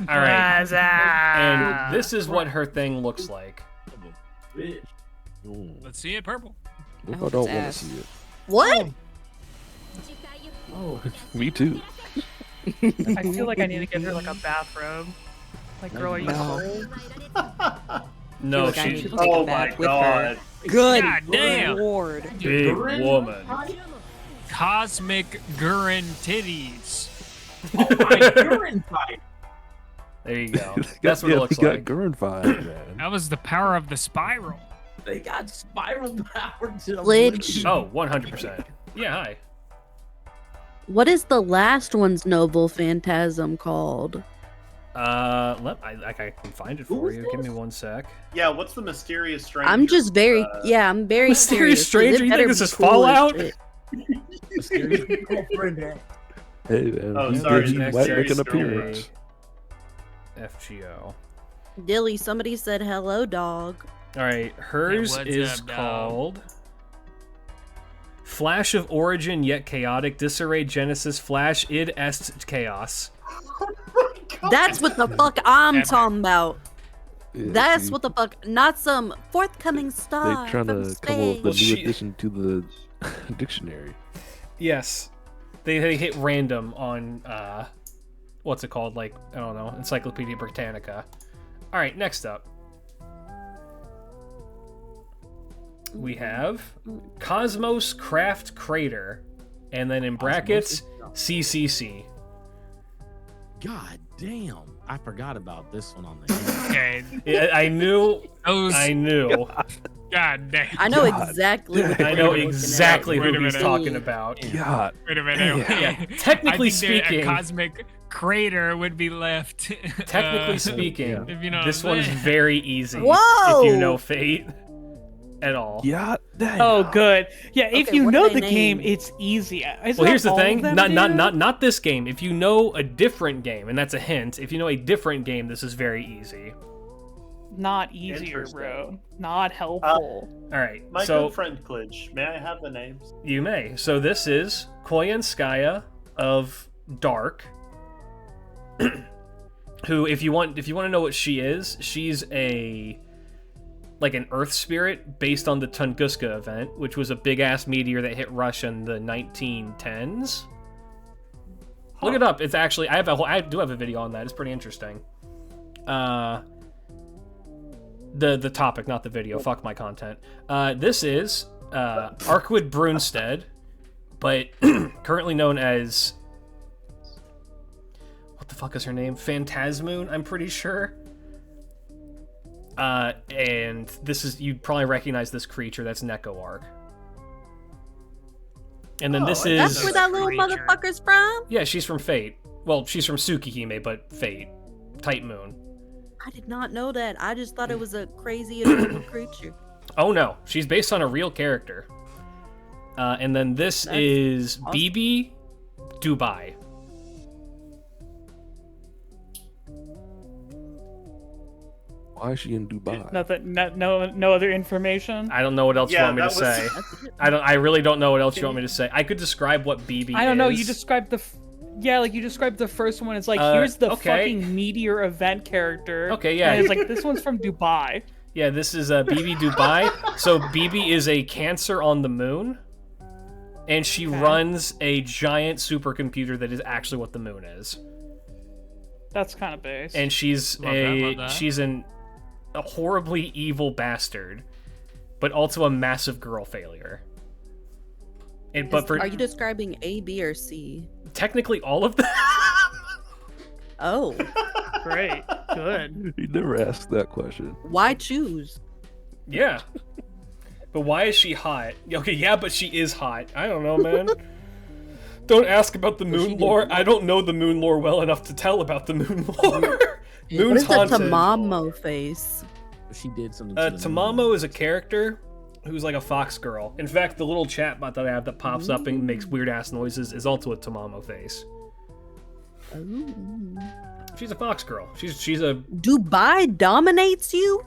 All right. What's up? And this is what her thing looks like. Let's see it purple. What if I hope don't it's want to ass. see it? What? Oh, Me too. I feel like I need to get her like a bathrobe. Like, girl, are you No. cold? No, Feel like I need she's to take Oh a my bath with her. god. Good God damn. lord. a big woman. Cosmic Gurren titties. urine pipe. There you go. That's what it looks we got like. Gurren vibes, man. That was the power of the spiral. They got spiral power to Glitch. Oh, 100%. Yeah, hi. What is the last one's Noble Phantasm called? I can find it for was you. this? Give me one sec. Yeah, what's the mysterious stranger? I'm just very, I'm very Mysterious curious, 'cause stranger? it You better think this be is cool as Fallout? shit. Hey, man. Oh, he sorry, did- he next might series make an story. appearance. FGO. Dilly, somebody said hello, dog. All right, hers what's is up, dog? called Flash of Origin Yet Chaotic Disarray Genesis Flash Id Est Chaos. That's what the fuck I'm Epic. talking about. Yeah, That's see, what the fuck. Not some forthcoming star They're trying from to come up with a new She- addition to the dictionary. Yes, they hit random on what's it called? Like, I don't know, Encyclopedia Britannica. All right, next up. We have Cosmos Craft Crater, and then in brackets, CCC. God damn. I forgot about this one on the Okay. Yeah, I knew. Those. I knew. God damn. I know God. exactly what I you're know looking at. exactly Wait who a he's minute. talking about. God. Wait a minute. Yeah, technically I think speaking- a cosmic crater would be left. Technically speaking, if you know this what I'm one's saying. very easy. Whoa! If you know Fate at all. Yeah. Damn. Oh, good. Yeah, if Okay, you what know are they the game, named? it's easy. Isn't Well, here's that the all of thing. them, Not dude? this game. If you know a different game, and that's a hint. If you know a different game, this is very easy. Not easier, Interesting. bro. Not helpful. All right. My so good friend Klidge, may I have the names? you may. So this is Koyanskaya of Dark. Who, if you want to know what she is, she's an Earth spirit based on the Tunguska event, which was a big ass meteor that hit Russia in the 1910s. Look it up. It's actually I do have a video on that. It's pretty interesting. The topic, not the video. Fuck my content. This is Arkwood Brunstead, but currently known as, what the fuck is her name? Phantasmoon, I'm pretty sure. And this is, you'd probably recognize this creature. That's Neko Arc. And then this is, That's where that little motherfucker's from? yeah, she's from Fate. Well, she's from Tsukihime, but Fate. Type Moon. I did not know that. I just thought it was a crazy adorable creature. Oh no, she's based on a real character. And then this is awesome. BB Dubai. Why is she in Dubai? Nothing. No other information. I don't know what else you want me to say. I really don't know what else you want me to say. I could describe what BB is. I don't know. You described the. Like you described the first one. It's like here's the fucking meteor event character. Okay, yeah. And it's like this one's from Dubai. Yeah, this is BB Dubai. So BB is a Cancer on the moon, and she runs a giant supercomputer that is actually what the moon is. That's kind of base. And she's a horribly evil bastard, but also a massive girl failure. And Are you describing A, B, or C? Technically, all of them. Oh, great, good. You never asked that question. Why choose? Yeah, but why is she hot? Okay, yeah, but she is hot. I don't know, man. Don't ask about the moon lore. I don't know the moon lore well enough to tell about the moon lore. Moon's What is haunted. a Tamamo face? She did something. Tamamo is a character who's like a fox girl. In fact, the little chat bot that I have that pops up and makes weird ass noises is also a Tamamo face. Ooh. She's a fox girl. She's a. Dubai dominates you?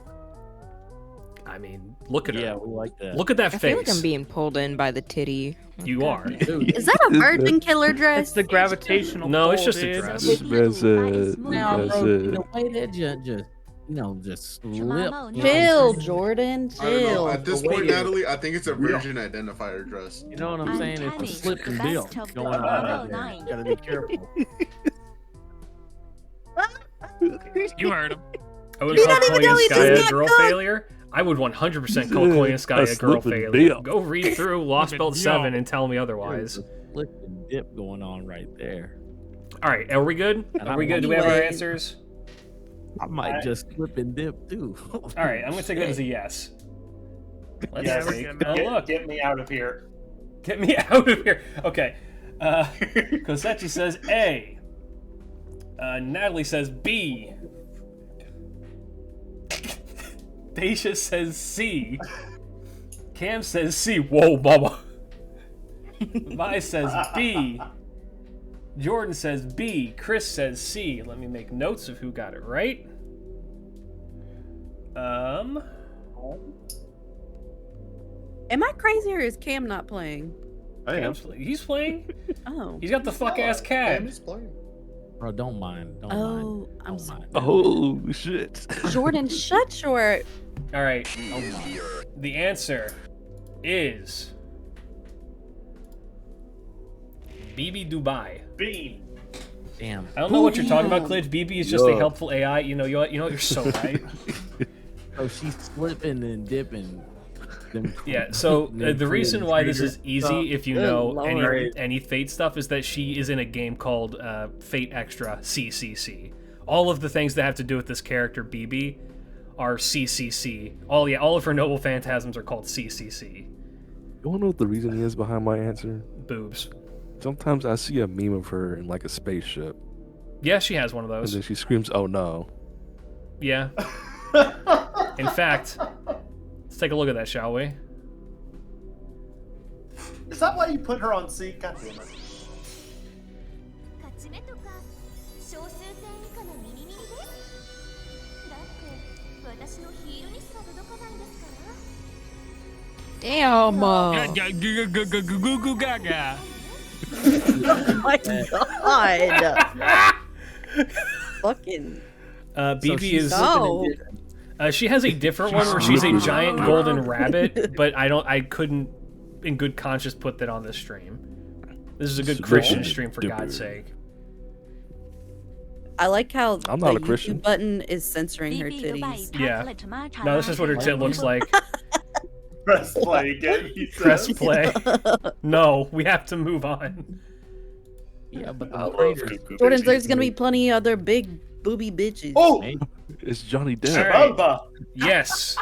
I mean, look at her. Yeah, we like that. Look at that I face. feel like I'm being pulled in by the titty. You are. Is that a virgin killer dress? It's the gravitational. No, it's pull, just a dude. dress. That's it. Now, That's bro, it. the way that just slip. Chill, Jordan. I don't know. Chill. At this point, Natalie, I think it's a virgin identifier dress. You know what I'm saying? It's a slip and deal going on out there. You gotta be careful. You heard him. I would call Koyanskaya a girl failure. I would 100% call Koyanskaya a girl failure. Go read through Lost Belt 7 and tell me otherwise. There's a slip and dip going on right there. All right, are we good? Are we good? Do we have our answers? I might just slip and dip too. All right, I'm gonna take that as a yes. Let's take a look. Get me out of here. Get me out of here. Okay. Kosechi says A. Natalie says B. Daisha says C. Cam says C. Whoa, mama. Vi says B. Jordan says B. Chris says C. Let me make notes of who got it right. Am I crazy or is Cam not playing? He's playing. Oh. He's got the fuck ass cat. He's playing. Bro, don't mind. Don't Oh, mind. I'm sorry. Oh shit. Jordan, shut your. All right. The answer is BB Dubai. Bean. Damn. I don't know what you're talking about, Klidge. BB is just a helpful AI. You know what? You're so right. Oh, she's slipping and dipping. Yeah. So the reason why this is easy, if you know Lord. any Fate stuff, is that she is in a game called Fate Extra CCC. All of the things that have to do with this character BB are CCC. All of her noble phantasms are called CCC. You wanna know what the reasoning is behind my answer? Boobs. Sometimes I see a meme of her in like a spaceship. Yeah, she has one of And those. then she screams, "Oh no!" Yeah. In fact, let's take a look at that, shall we? Is that why you put her on C? God damn it. Damn. Goo gaga. Oh my god. Fucking. BB is. No. She has a different one where she's a giant golden rabbit, but I couldn't, in good conscience, put that on this stream. This is a good Christian stream, for God's sake. I like how I'm not the a Christian. YouTube button is censoring her titties. Yeah. No, this is what her tit looks like. Press play again. He Press says. play. No, we have to move on. Yeah, but Jordan, there's gonna be plenty of other big booby bitches. Oh! It's Johnny All Depp. right. Yes.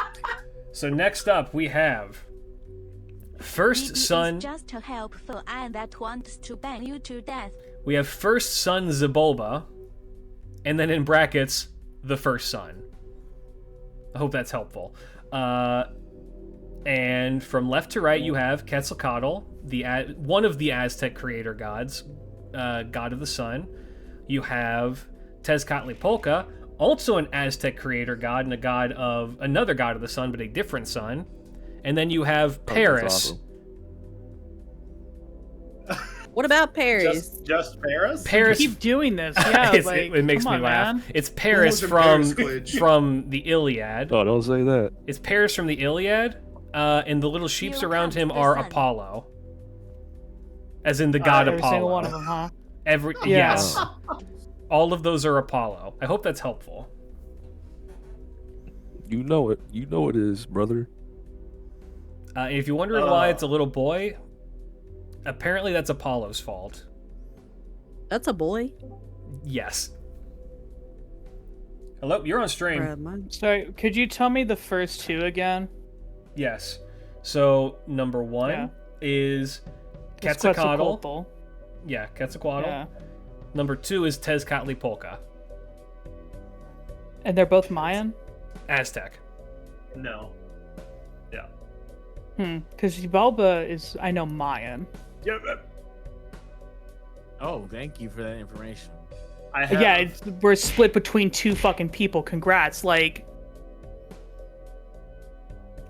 So next up we have First Son. Just a helpful eye that wants to bang you to death. We have First Son Zabulba, and then in brackets, the First Son. I hope that's helpful. And from left to right, you have Quetzalcoatl, one of the Aztec creator gods, god of the sun. You have Tezcatlipoca, also an Aztec creator god and another god of the sun, but a different sun. And then you have Paris. Awesome. What about Paris? Just Paris? Paris. You keep doing this. Yeah, it makes me laugh. Man. It's Paris from the Iliad. Oh, don't say that. It's Paris from the Iliad, and the little sheeps around him are Apollo. As in the god every Apollo. single one of them, huh? Yes. All of those are Apollo. I hope that's helpful. You know it. You know it is, brother. If you're wondering why it's a little boy, apparently that's Apollo's fault. That's a boy. Yes. Hello, you're on stream. Sorry, could you tell me the first two again? Yes. So number one is Quetzalcoatl. Yeah, Quetzalcoatl. Yeah. Number two is Tezcatlipoca. And they're both Mayan? Aztec. No. Yeah. Because Xibalba is, I know, Mayan. Yep. Oh, thank you for that information. Yeah, we're split between two fucking people. Congrats. Like,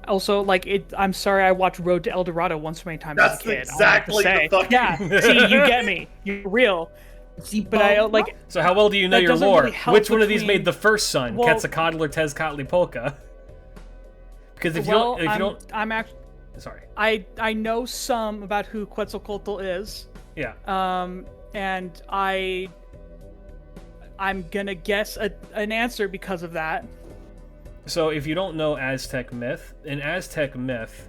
also, like, I'm sorry I watched Road to El Dorado once too many times as a kid. Exactly the fucking... Yeah, see, you get me. You're real. But I like. So how well do you know your doesn't lore? really help Which one of these between- made the first son, Well- Quetzalcoatl or Tezcatlipoca? Because if you don't, I'm actually. Sorry. I know some about who Quetzalcoatl is. Yeah. And I'm gonna guess an answer because of that. So if you don't know Aztec myth, in Aztec myth,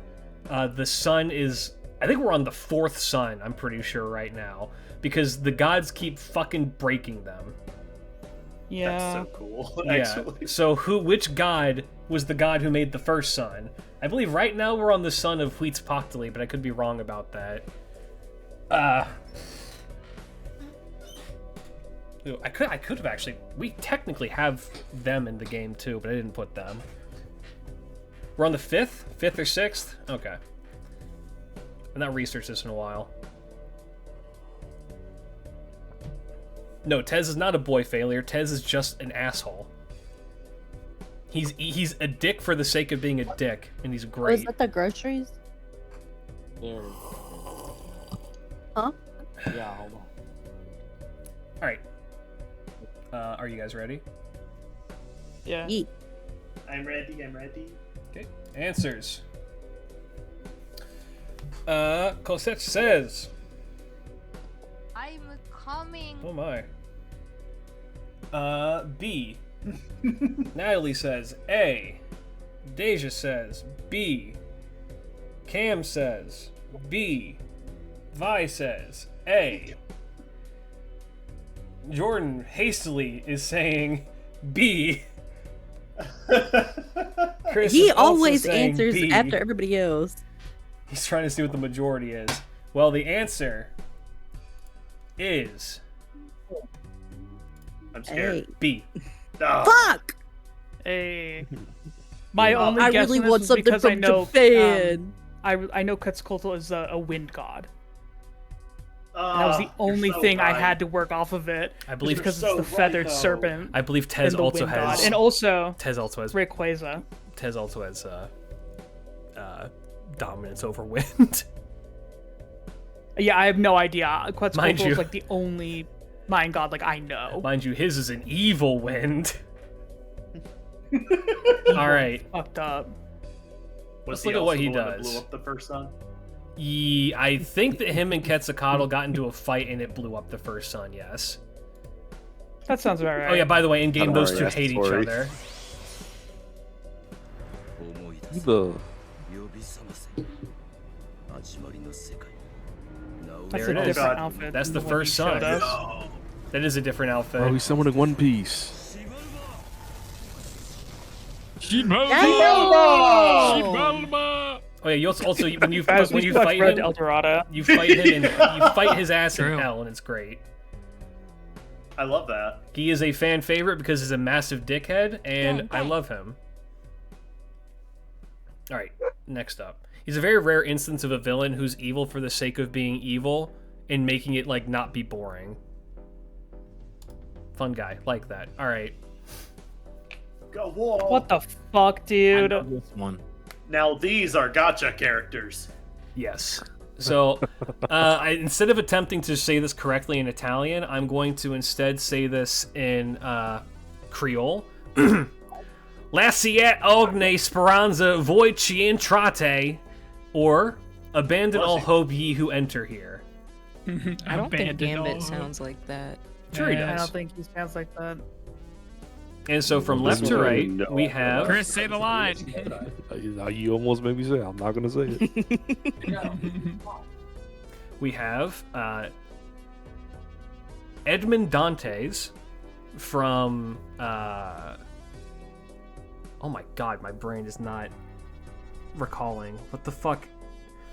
the sun is, I think we're on the fourth sun, I'm pretty sure right now, because the gods keep fucking breaking them. Yeah. That's so cool, Yeah. actually. So which god was the god who made the first sun? I believe right now we're on the sun of Huitzpactli, but I could be wrong about that. I could have actually. We technically have them in the game too, but I didn't put them. We're on the 5th or 6th. Okay. I've not researched this in a while. No, Tez is not a boy failure. Tez is just an asshole. He's a dick for the sake of being a dick, and he's Oh, is great. that the groceries? Huh? Yeah, hold on. All right. Are you guys ready? Yeah. I'm ready. Okay. Answers. Cosette says. I'm coming. Oh my. B. Natalie says A. Deja says B. Cam says B. Vi says A. Jordan hastily is saying B. Chris He is also always saying answers B. after everybody else. He's trying to see what the majority is. Well, the answer is I'm scared. B. Fuck! A. My only I guess really on this want is something because from I know, Japan. I know Quetzalcoatl is a wind god. Oh, And that was the only so thing I right. had to work off of it. I believe because You're it's the so feathered right, though. serpent. I believe Tez and the also wind has god. And also Tez also has Rayquaza. Tez also has dominance over wind. Yeah, I have no idea. Mind Quetzalcoatl you- is like the only Mayan god like I know. Mind you, his is an evil wind. All right. Fucked up. Let's Was look he at what also he the one that does. Blew up the first sun. I think that him and Quetzalcoatl got into a fight and it blew up the first sun, yes. That sounds about right. Oh yeah, by the way, in game I've those already two asked hate each Tori. other. The That's There a it is. different outfit. That's the than what first you showed sun. us. That is a different outfit. oh, he's summoning One Piece. Oh yeah, you also when you Guys, we when you should watch fight Road him, to El Dorado. you fight him and you fight his ass in True. hell, and it's great. I love that. He is a fan favorite because he's a massive dickhead, and I love him. All right, next up, he's a very rare instance of a villain who's evil for the sake of being evil and making it like not be boring. Fun guy, like that. All right. Go, whoa. What the fuck, dude? This one. Now these are gotcha characters. Yes. So, instead of attempting to say this correctly in Italian, I'm going to instead say this in Creole. Lasciate ogni speranza voi ci entrate, or abandon all hope ye who enter here. I don't think Gambit sounds like that. Sure he I does. don't think he sounds like that. And so from left to right, we have... Chris, say the line. You almost made me say it. I'm not going to say it. We have Edmond Dantes from... oh my god, my brain is not recalling. What the fuck?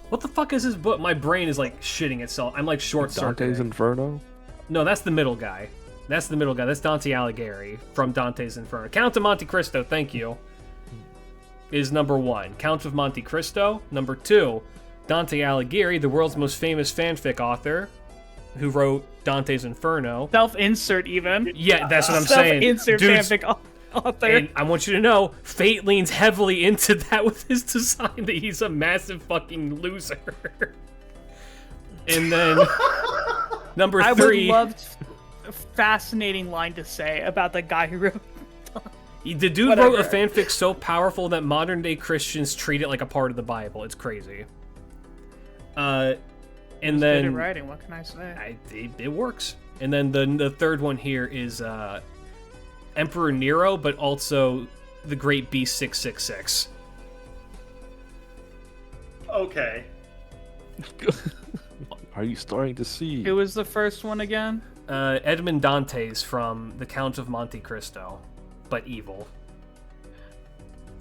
What the fuck is his book? My brain is like shitting itself. I'm like short-circuiting. Dante's Inferno? No, that's the middle guy. That's the middle guy. That's Dante Alighieri from Dante's Inferno. Count of Monte Cristo, thank you, is number 1. Count of Monte Cristo. Number 2, Dante Alighieri, the world's most famous fanfic author, who wrote Dante's Inferno. Self-insert, even. Yeah, that's what I'm saying. Self-insert fanfic author. And I want you to know, Fate leans heavily into that with his design that he's a massive fucking loser. And then number 3. I would love a fascinating line to say about the guy who wrote. The dude wrote a fanfic so powerful that modern day Christians treat it like a part of the Bible. It's crazy. And Good then at writing. What can I say? it works. And then the third one here is Emperor Nero, but also the Great Beast 666. Okay. Are you starting to see? Who was the first one again? Edmond Dantes from The Count of Monte Cristo, but evil.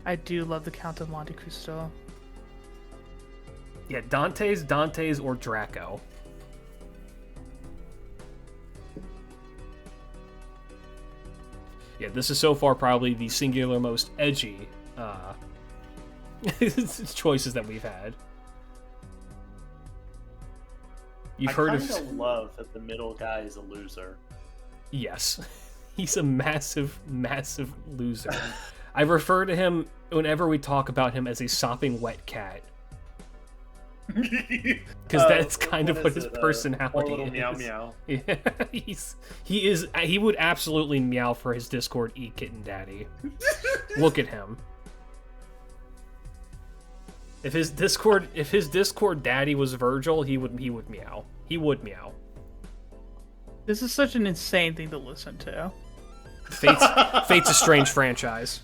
I do love the Count of Monte Cristo. Yeah, Dantes, or Draco. Yeah, this is so far probably the singular most edgy choices that we've had. You've heard of... I kind of love that the middle guy is a loser. Yes. He's a massive, massive loser. I refer to him, whenever we talk about him, as a sopping wet cat. Because that's kind of what his personality little is. meow meow. Yeah, he would absolutely meow for his Discord eat kitten daddy. Look at him. If his Discord daddy was Virgil, he would meow. He would meow. This is such an insane thing to listen to. Fate's a strange franchise.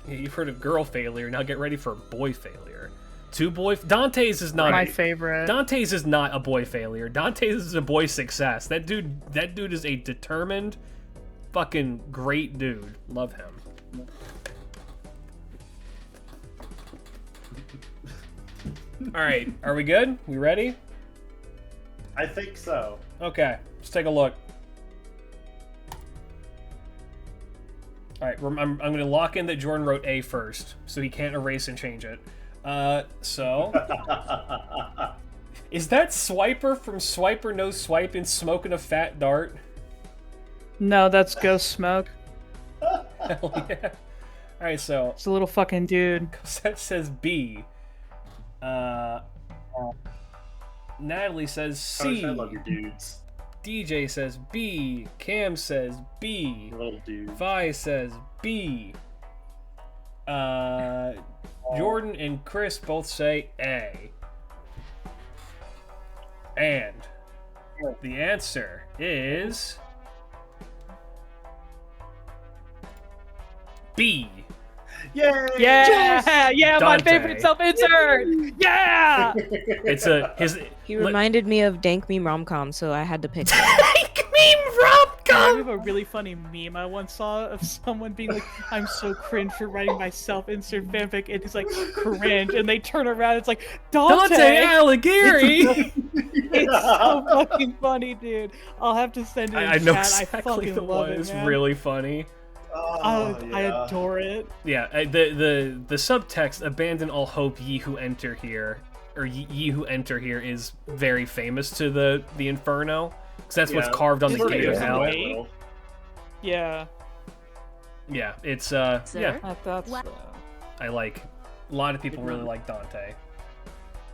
Yeah, you've heard of girl failure, now get ready for boy failure. Dante's is not my favorite. Dante's is not a boy failure. Dante's is a boy success. That dude is a determined, fucking great dude. Love him. All right, are we good? We ready? I think so. Okay, let's take a look. All right, I'm going to lock in that Jordan wrote A first, so he can't erase and change it. So... Is that Swiper from Swiper No Swipe and smoking a fat dart? No, that's Ghost Smoke. Hell yeah. Alright, so... It's a little fucking dude. Cosette says B. Natalie says C. I love your dudes. DJ says B. Cam says B. Little dude. Vi says B. Jordan and Chris both say A. And the answer is B. Yay! Yeah! Yeah, my Dante. favorite self-insert! Yeah! It's He reminded me of Dank Meme Rom-Com, so I had to pick him. Dank Meme Rom-Com! I have a really funny meme I once saw of someone being like, I'm so cringe for writing my self-insert fanfic, and it's like, cringe, and they turn around, it's like, Dante Alighieri! It's so fucking funny, dude. I'll have to send it in I know chat. exactly I fucking the love one. it, It's man. really funny. I adore it. Yeah, the subtext, abandon all hope ye who enter here, or ye who enter here, is very famous to the Inferno. because that's what's carved on the It's gate of pretty hell. great. Yeah. Yeah, it's Sir? yeah. That's I like. A lot of people really like Dante.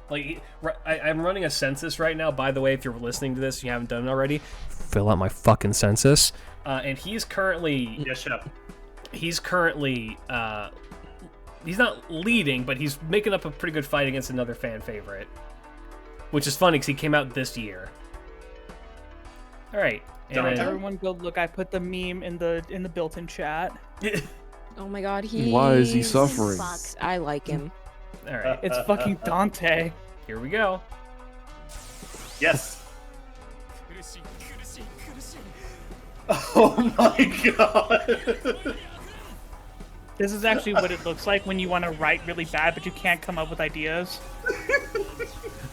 Like, I'm running a census right now. By the way, if you're listening to this, you haven't done it already, fill out my fucking census. And he's currently he's currently he's not leading, but he's making up a pretty good fight against another fan favorite, which is funny because he came out this year. All right, and then, everyone go look. I put the meme in the built-in chat. Oh my god, he. Why is he suffering? I like him. All right, It's fucking Dante. Here we go. Yes. Oh my god. This is actually what it looks like when you want to write really bad, but you can't come up with ideas.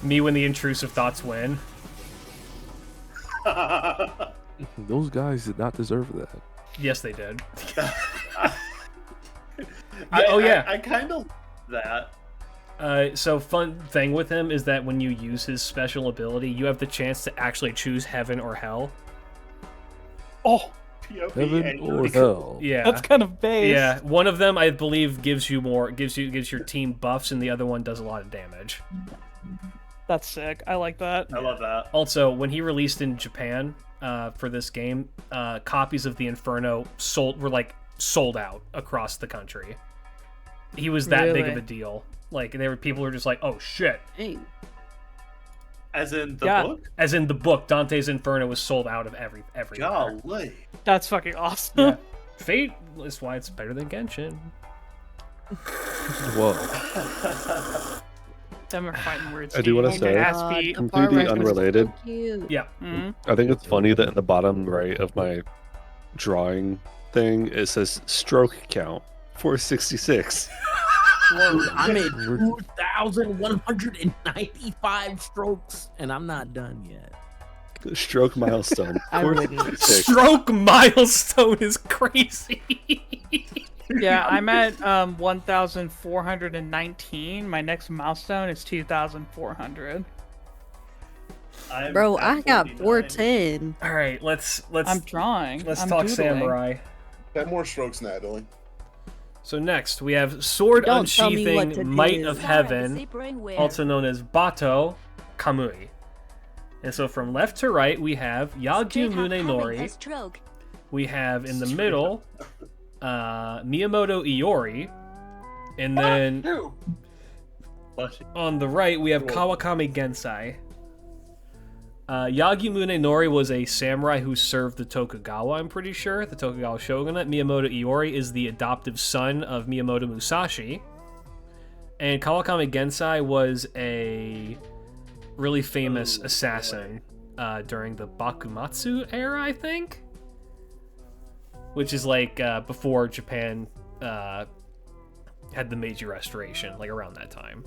Me when the intrusive thoughts win. Those guys did not deserve that. Yes, they did. I kind of that. So fun thing with him is that when you use his special ability, you have the chance to actually choose heaven or hell. Oh, Heaven or hell? Yeah, that's kind of base. Yeah, one of them I believe gives your team buffs, and the other one does a lot of damage. That's sick. I like that. I love that. Also, when he released in Japan for this game, copies of the Inferno were sold out across the country. He was that big of a deal. Like, there were people who were just like, "Oh shit!" Hey. As in the book? As in the book, Dante's Inferno was sold out of every. Golly. That's fucking awesome. Yeah. Fate is why it's better than Genshin. Whoa. Them are fighting words. I do want to say, completely unrelated. Yeah. Mm-hmm. I think it's funny that in the bottom right of my drawing thing, it says stroke count 466. Whoa, I made 2,195 strokes, and I'm not done yet. Stroke milestone. I wouldn't. 466. Stroke milestone is crazy. Yeah, I'm at 1,419. My next milestone is 2,400. Bro, I got 410. All right, let's. I'm drawing. Let's I'm talk doodling. samurai. 10 more strokes, Natalie. So next we have Sword Don't tell me what to Unsheathing Might do. of Heaven, also known as Bato Kamui. And so from left to right we have Yagyu Munenori. We have in the middle Miyamoto Iori. And then on the right we have Kawakami Gensai. Yagyu Munenori was a samurai who served the Tokugawa, I'm pretty sure, the Tokugawa shogunate. Miyamoto Iori is the adoptive son of Miyamoto Musashi. And Kawakami Gensai was a really famous assassin during the Bakumatsu era, I think? Which is like before Japan had the Meiji Restoration, like around that time.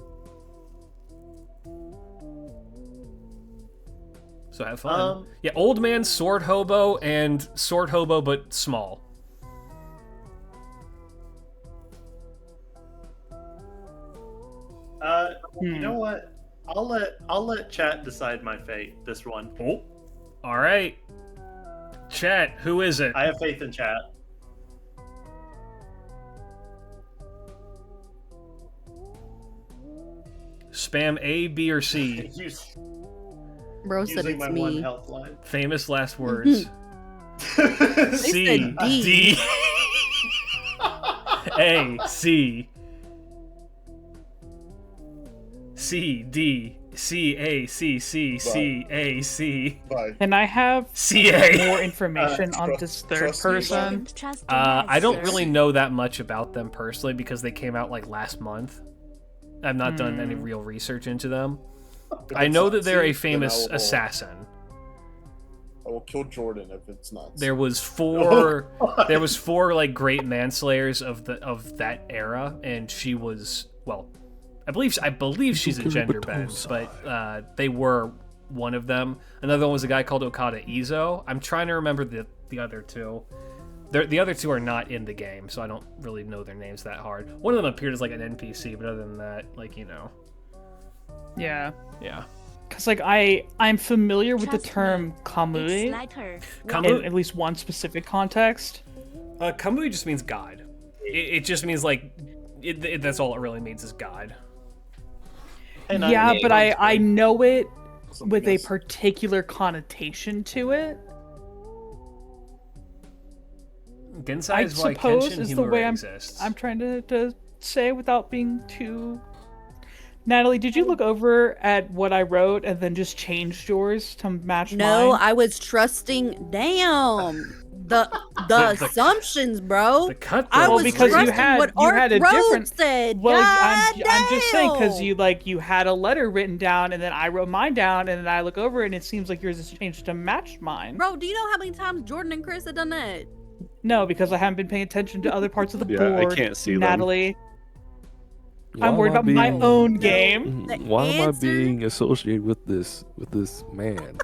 So have fun. Yeah, old man, sword hobo, and sword hobo but small. You know what? I'll let chat decide my fate. This one. Oh, all right. Chat, who is it? I have faith in chat. Spam A, B, or C. Bro said Using it's my me. one health line. Famous last words. They C, said D. D, A, C, C, D, C, A, C, C, C, A, C. Can I have CA. more information on this third person? I don't really know that much about them personally because they came out like last month. I've not done any real research into them. I know that they're a famous assassin. I will kill Jordan if it's not. There was four like great manslayers of that era, and she was, well, I believe she's a gender bend, but they were one of them. Another one was a guy called Okada Izo. I'm trying to remember the other two. The other two are not in the game, so I don't really know their names that hard. One of them appeared as like an NPC, but other than that, like, you know. Yeah. Yeah. Because like I'm familiar with the term kamui in at least one specific context. Kamui just means God. It just means like that's all it really means is God. Yeah, but I know it with a particular connotation to it. Gensai I is why suppose Kenshin is the way exists. I'm trying to say without being too. Natalie, did you look over at what I wrote and then just changed yours to match No, mine? I was trusting. Damn. The assumptions, bro. I was because trusting you had what you Art had a Road different. said. Well, God I'm just saying because damn. you had a letter written down and then I wrote mine down and then I look over and it seems like yours has changed to match mine. Bro, do you know how many times Jordan and Chris have done that? No, because I haven't been paying attention to other parts of the Yeah, I board. can't see them. Natalie. Why I'm worried am I about my being- own game. Why am I being associated with this man?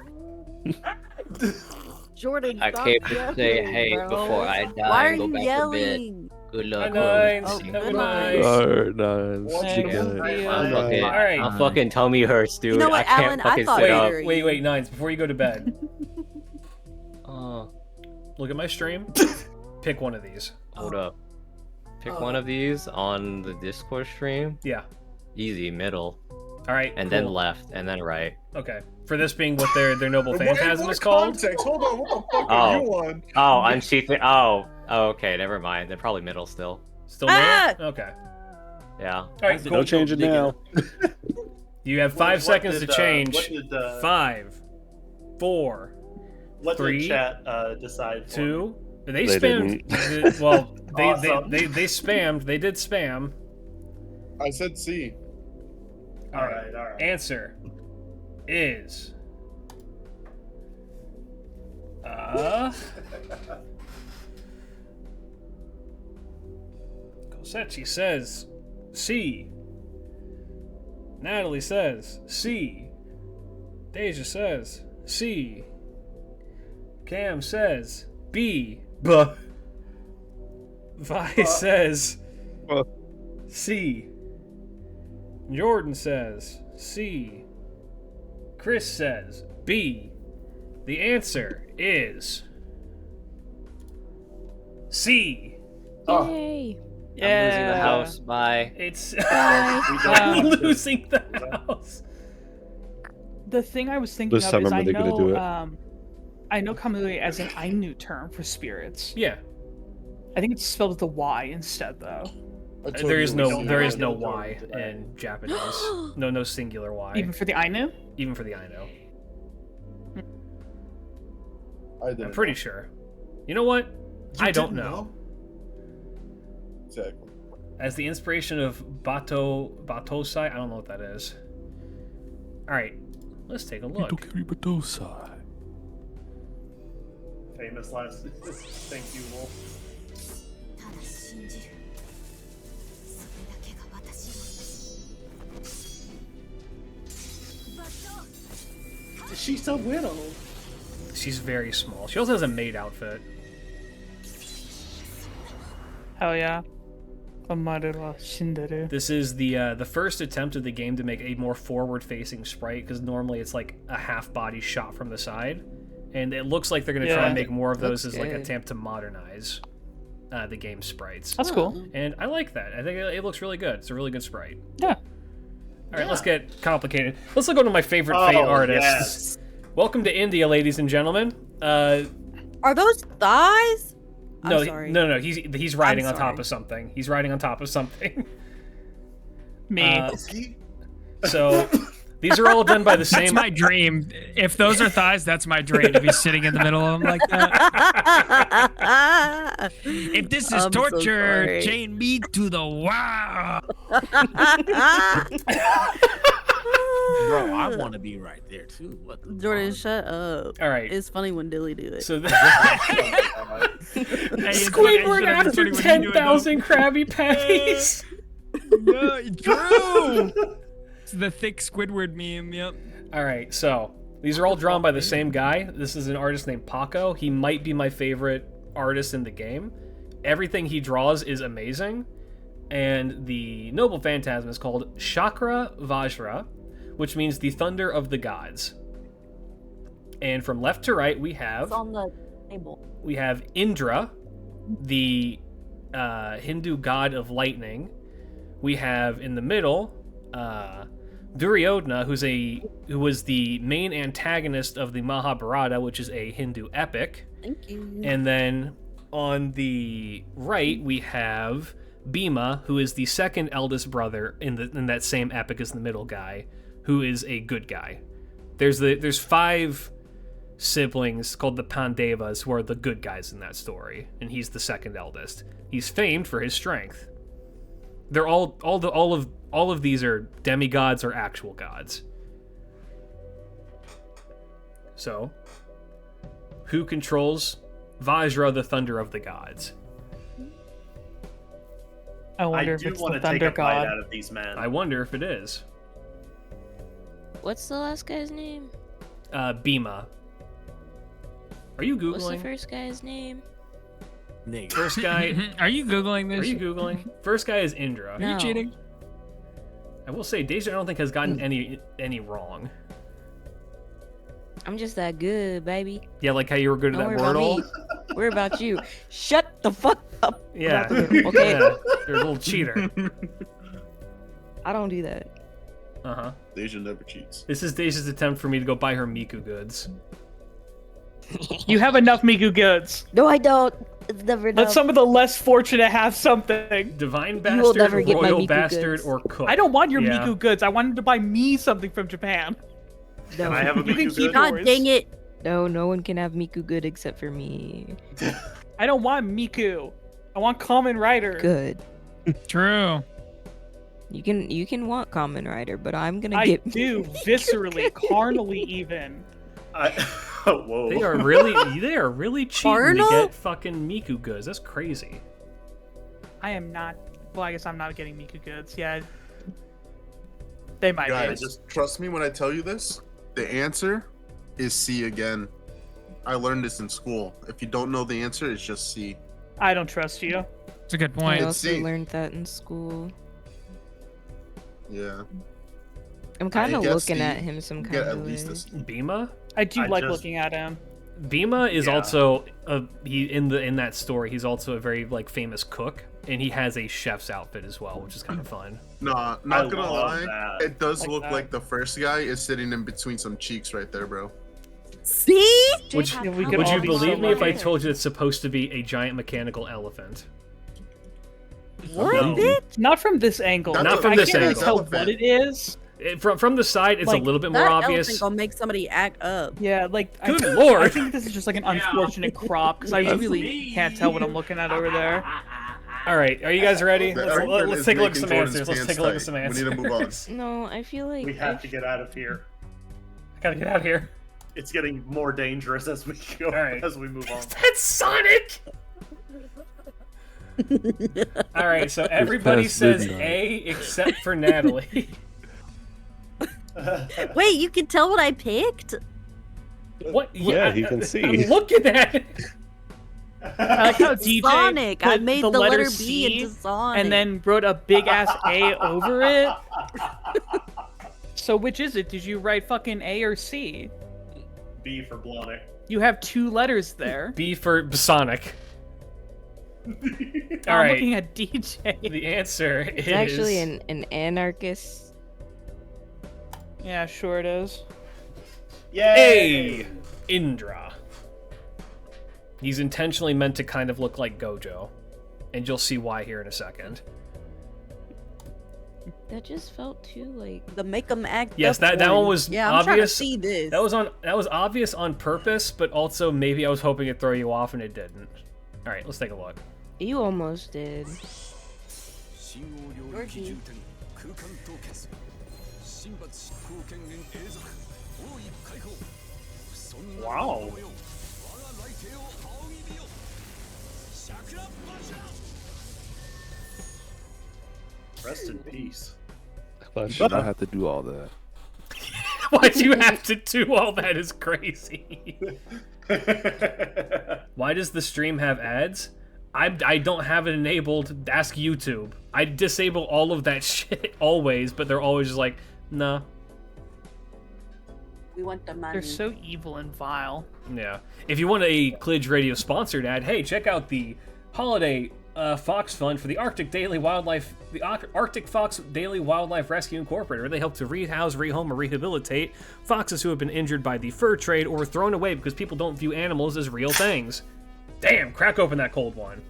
Jordan, I stop came to say yelling, hey bro. before I die Why are and go you back yelling? to bed. Good luck. Nines. Good night. Alright, nice. Alright. I'll fucking tummy hurts, dude. You know what, I can't Alan? I fucking thought sit up. Wait, Nines, before you go to bed. Look at my stream. Pick one of these. Hold up. Pick one of these on the Discord stream. Yeah. Easy, middle. Alright, And then cool. left, and then right. Okay. For this being what their noble What- phantasm what is called. context? Hold on, what the fuck are you on? Oh, I'm cheating. Oh, okay, never mind. They're probably middle still. Still there? Okay. Yeah. Alright, cool. Don't change it now. You have 5 What seconds did, to change. what did, 5, 4, What 3, did chat decide for 2. They They spammed. Well, Awesome. they spammed. They did spam. I said C. All right. Answer is Kosechi says C. Natalie says C. Deja says C. Cam says B. Buh. Vi says C. Jordan says C. Chris says B. The answer is C. Yay! I'm losing the house. Bye. It's Bye. losing the house. The thing I was thinking This of summer is when I they gonna do it? know kamui as an Ainu term for spirits. Yeah. I think it's spelled with a Y instead, though. There is no Y in Japanese. No singular Y. Even for the Ainu? Even for the Ainu. I'm pretty sure. You know what? I don't know. Exactly. As the inspiration of Batosai, I don't know what that is. Alright, let's take a look. Famous last. Thank you, Wolf. She's a widow. She's very small. She also has a maid outfit. Hell yeah. Amaru wa shinderu. This is the first attempt of the game to make a more forward-facing sprite, because normally it's like a half-body shot from the side, and it looks like they're going to try and make more of those as like an attempt to modernize the game sprites. That's cool. And I like that. I think it looks really good. It's a really good sprite. Yeah. All right, let's get complicated. Let's look over my favorite Fate artists. Welcome to India, ladies and gentlemen. Are those thighs? No, I'm sorry. no. He's riding I'm on top sorry. of something. He's riding on top of something. Me. So these are all done by the same. That's my dream. If those are thighs, that's my dream to be sitting in the middle of them like that. If this is I'm so torture, sorry. chain me to the wow. Bro, I want to be right there too. What the Jordan, shut up. All right. It's funny when Dilly do it. So Hey, Squidward it's after funny when you do it, though. 10,000 Krabby Patties. No, true. It's the thick Squidward meme. Yep. All right, so these are all drawn by the same guy. This is an artist named Paco. He might be my favorite artist in the game. Everything he draws is amazing. And the Noble Phantasm is called Chakra Vajra, which means the thunder of the gods. And from left to right, we have It's on the table. we have Indra, the Hindu god of lightning. We have in the middle Duryodhana, who was the main antagonist of the Mahabharata, which is a Hindu epic. Thank you. And then on the right, we have Bhima, who is the second eldest brother in that same epic as the middle guy, who is a good guy. There's 5 siblings called the Pandavas who are the good guys in that story, and he's the second eldest. He's famed for his strength. They're all of these are demigods or actual gods. So, who controls Vajra, the thunder of the gods? I wonder if do it's want the to take thunder a bite god. out of these men. I wonder if it is. What's the last guy's name? Bhima. Are you Googling? What's the first guy's name? First guy. Are you Googling this? Are you Googling? First guy is Indra. Are you cheating? I will say, Deja, I don't think has gotten any wrong. I'm just that good, baby. Yeah, like how you were good at Don't that worry about Wordle. me. Worry about you. Shut the fuck up. Yeah. about the- Okay. Yeah, you're a little cheater. I don't do that. Uh-huh. Deja never cheats. This is Deja's attempt for me to go buy her Miku goods. You have enough Miku goods. No, I don't. It's never Let enough. some of the less fortunate have something. Divine You will bastard, never get my royal Miku bastard, goods. or cook. I don't want your Yeah. Miku goods. I wanted to buy me something from Japan. Can I have a You can Miku keep good? God yours. dang it. No, no one can have Miku good except for me. I don't want Miku. I want Kamen Rider. Good. True. You can want Kamen Rider, but I'm gonna I get do, viscerally, carnally even. Whoa. They are really cheating Carnal? to get fucking Miku goods. That's crazy. I am not. Well, I guess I'm not getting Miku goods. Yeah. They might Guys, be. just trust me when I tell you this. The answer is C again. I learned this in school. If you don't know the answer, it's just C. I don't trust you. It's a good I point. also C. learned that in school. Yeah. I'm kind You of get looking C, at him some you kind get of at way. least a C. Bhima? I do I like just- looking at him. Bhima is Yeah. also in that story. He's also a very famous cook, and he has a chef's outfit as well, which is kind of fun. Nah, I not gonna love lie. that. It does Like look that. like the first guy is sitting in between some cheeks right there, bro. See? Would Yeah, we you, could would all you be believe so me if I lucky. told you it's supposed to be a giant mechanical elephant? What, No. bitch? Not from this angle. That's Not a from I this can't really angle. tell Elephant. what it is. From the side, it's Like, a little bit more That obvious. elephant gonna make somebody act up. Yeah, like Good I lord. think this is just like an unfortunate crop because I really can't tell what I'm looking at over there. All right, are you guys ready? The Let's elephant is take a look at making some Jordan's answers. Let's pants take a look at tight. some We answers. need to move on. No, I feel like We have to get out of here. I gotta get out of here. It's getting more dangerous as we go. All right. As we move on. That's Sonic. All right, so everybody past says midnight. A except for Natalie. Wait, you can tell what I picked? What? Yeah, he can see. I'm looking at it. I like how DJ Sonic. I put made the the letter letter C B into Sonic. and then wrote a big ass A over it. So which is it? Did you write fucking A or C? B for Blonic. You have 2 letters there. B for Sonic. All I'm right. looking at DJ. The answer it's is actually an anarchist. Yeah, sure it is. Yay! A. Indra. He's intentionally meant to kind of look like Gojo, and you'll see why here in a second. That just felt too like. the make 'em act Yes, up that one was Yeah, I'm trying to obvious. see this. That was obvious on purpose, but also maybe I was hoping it'd throw you off and it didn't. All right, let's take a look. You almost did. Georgie. Wow. Rest in peace. I should not have to do all that. Why'd you have to do all that is crazy. Why does the stream have ads? I don't have it enabled. Ask YouTube. I disable all of that shit always, but they're always just like, nah. We want the money. They're so evil and vile. Yeah. If you want a Klidge Radio sponsored ad, hey, check out the holiday Fox Fund for the Arctic Fox Daily Wildlife Rescue Incorporated, where they help to rehouse, rehome, or rehabilitate foxes who have been injured by the fur trade or thrown away because people don't view animals as real things. Damn, crack open that cold one.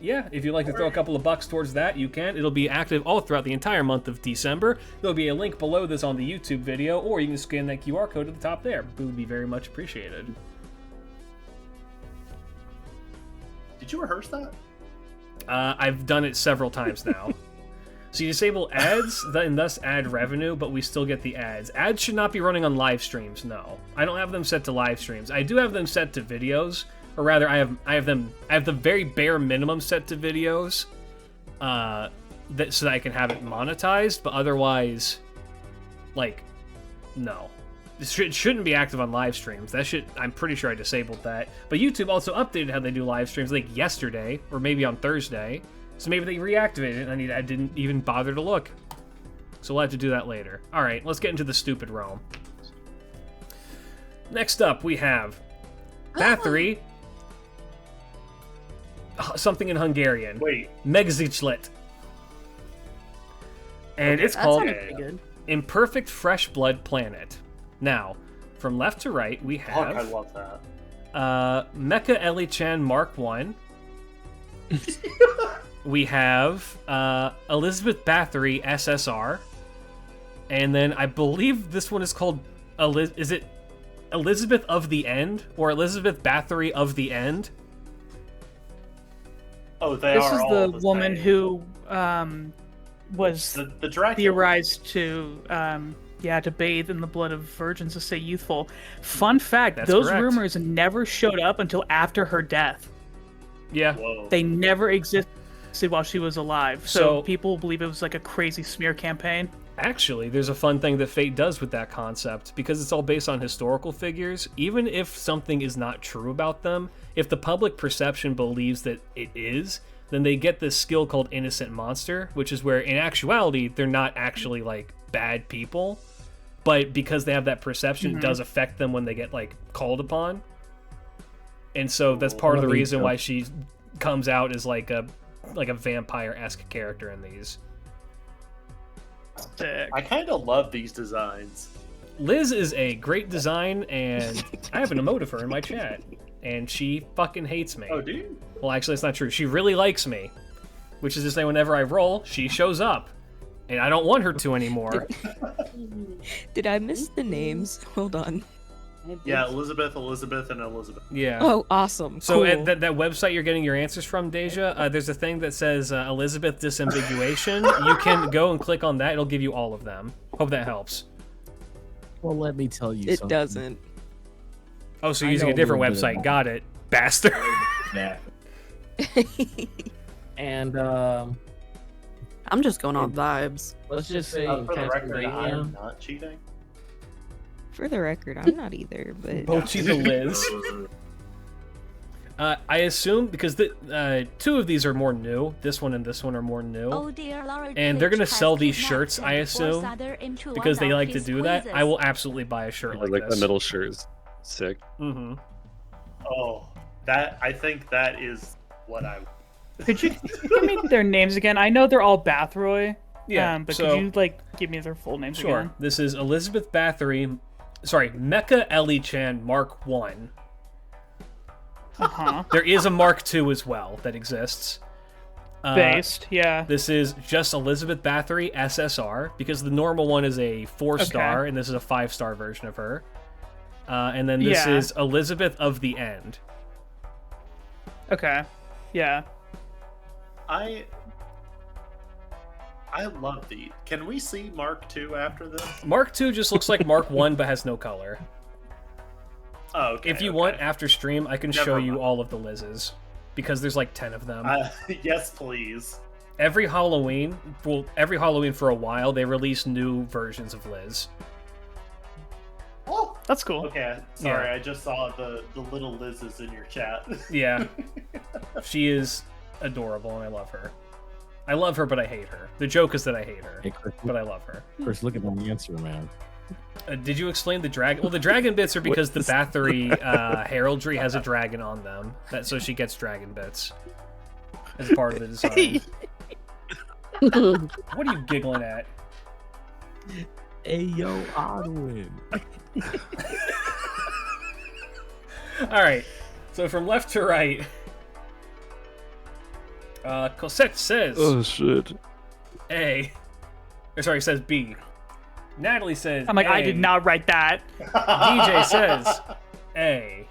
Yeah, if you'd like to throw a couple of bucks towards that, you can. It'll be active all throughout the entire month of December. There'll be a link below this on the YouTube video, or you can scan that QR code at the top there. It would be very much appreciated. Did you rehearse that? I've done it several times now. So you disable ads, and thus add revenue, but we still get the ads. Ads should not be running on live streams, no. I don't have them set to live streams. I do have them set to videos. Or rather, I have the very bare minimum set to videos, so that I can have it monetized. But otherwise, like, no, it shouldn't be active on live streams. I'm pretty sure I disabled that. But YouTube also updated how they do live streams, like yesterday or maybe on Thursday. So maybe they reactivated it, and I didn't even bother to look. So we'll have to do that later. All right, let's get into the stupid realm. Next up, we have Bathory. Something in Hungarian. Wait. Megziclet. And it's called Imperfect Fresh Blood Planet. Now, from left to right, we have... I love that. Mecha Ellie-chan Mark 1. We have Elizabeth Bathory SSR. And then I believe this one is called... Is it Elizabeth of the End? Or Elizabeth Bathory of the End? Oh, this is the woman who was the theorized to to bathe in the blood of virgins to stay youthful. Fun fact: those rumors never showed up until after her death. Yeah, they never existed while she was alive. So people believe it was like a crazy smear campaign. Actually, there's a fun thing that Fate does with that concept, because it's all based on historical figures. Even if something is not true about them, if the public perception believes that it is, then they get this skill called Innocent Monster, which is where, in actuality, they're not actually, like, bad people, but because they have that perception, it does affect them when they get, like, called upon. And so that's part of the reason why she comes out as, like a vampire-esque character in these. Sick. I kind of love these designs. Liz is a great design, and I have an emote of her in my chat, and she fucking hates me. Oh, do you? Well, actually, that's not true. She really likes me, which is to say, whenever I roll, she shows up, and I don't want her to anymore. Did I miss the names? Hold on. Yeah, Elizabeth, and Elizabeth. Yeah. Oh, awesome. So cool. at that website you're getting your answers from, Deja, there's a thing that says Elizabeth Disambiguation. You can go and click on that. It'll give you all of them. Hope that helps. Well, let me tell you it something. Doesn't. Oh, so you're using a different website. Got it. Bastard. Yeah. And, I'm just going on vibes. let's just say For the record, Pennsylvania. I'm not cheating. For the record, I'm not either, but Bochi the Liz. I assume because two of these are more new. This one and this one are more new. Oh dear Lord, And they're gonna Twitch sell has these kidnapped shirts, I and forced assume, other into because one they of like to his do that. quizzes. I will absolutely buy a shirt like like this. the middle shirt is sick. Mm-hmm. Oh, I think that is what I... Could you give me their names again? I know they're all Bathroy. Yeah, but so- could you like give me their full names Sure. again? This is Elizabeth Bathory. Sorry, Mecha Ellie-chan Mark 1. Uh-huh. There is a Mark 2 as well that exists. Based, yeah. This is just Elizabeth Bathory SSR, because the normal one is a 4-star, and this is a 5-star version of her. And then this is Elizabeth of the End. Okay. Yeah. I love these. Can we see Mark II after this? Mark 2 just looks like Mark 1, but has no color. Oh, okay. If you want, after stream, I can Never show you mind. all of the Liz's, because there's like 10 of them. Yes, please. Every Halloween for a while, they release new versions of Liz. Oh, that's cool. Okay, sorry, I just saw the little Liz's in your chat. Yeah. She is adorable, and I love her. I love her, but I hate her. The joke is that I hate her, Hey, Chris, but I love her. Chris, look at the answer, man. Did you explain the dragon? Well, the dragon bits are because the Bathory heraldry has a dragon on them, so she gets dragon bits as part of the design. What are you giggling at? Hey yo, Odwin. All right, so from left to right, Cosette says, "Oh shit." A. Or sorry, says B. Natalie says I'm like, A. I did not write that. DJ says A.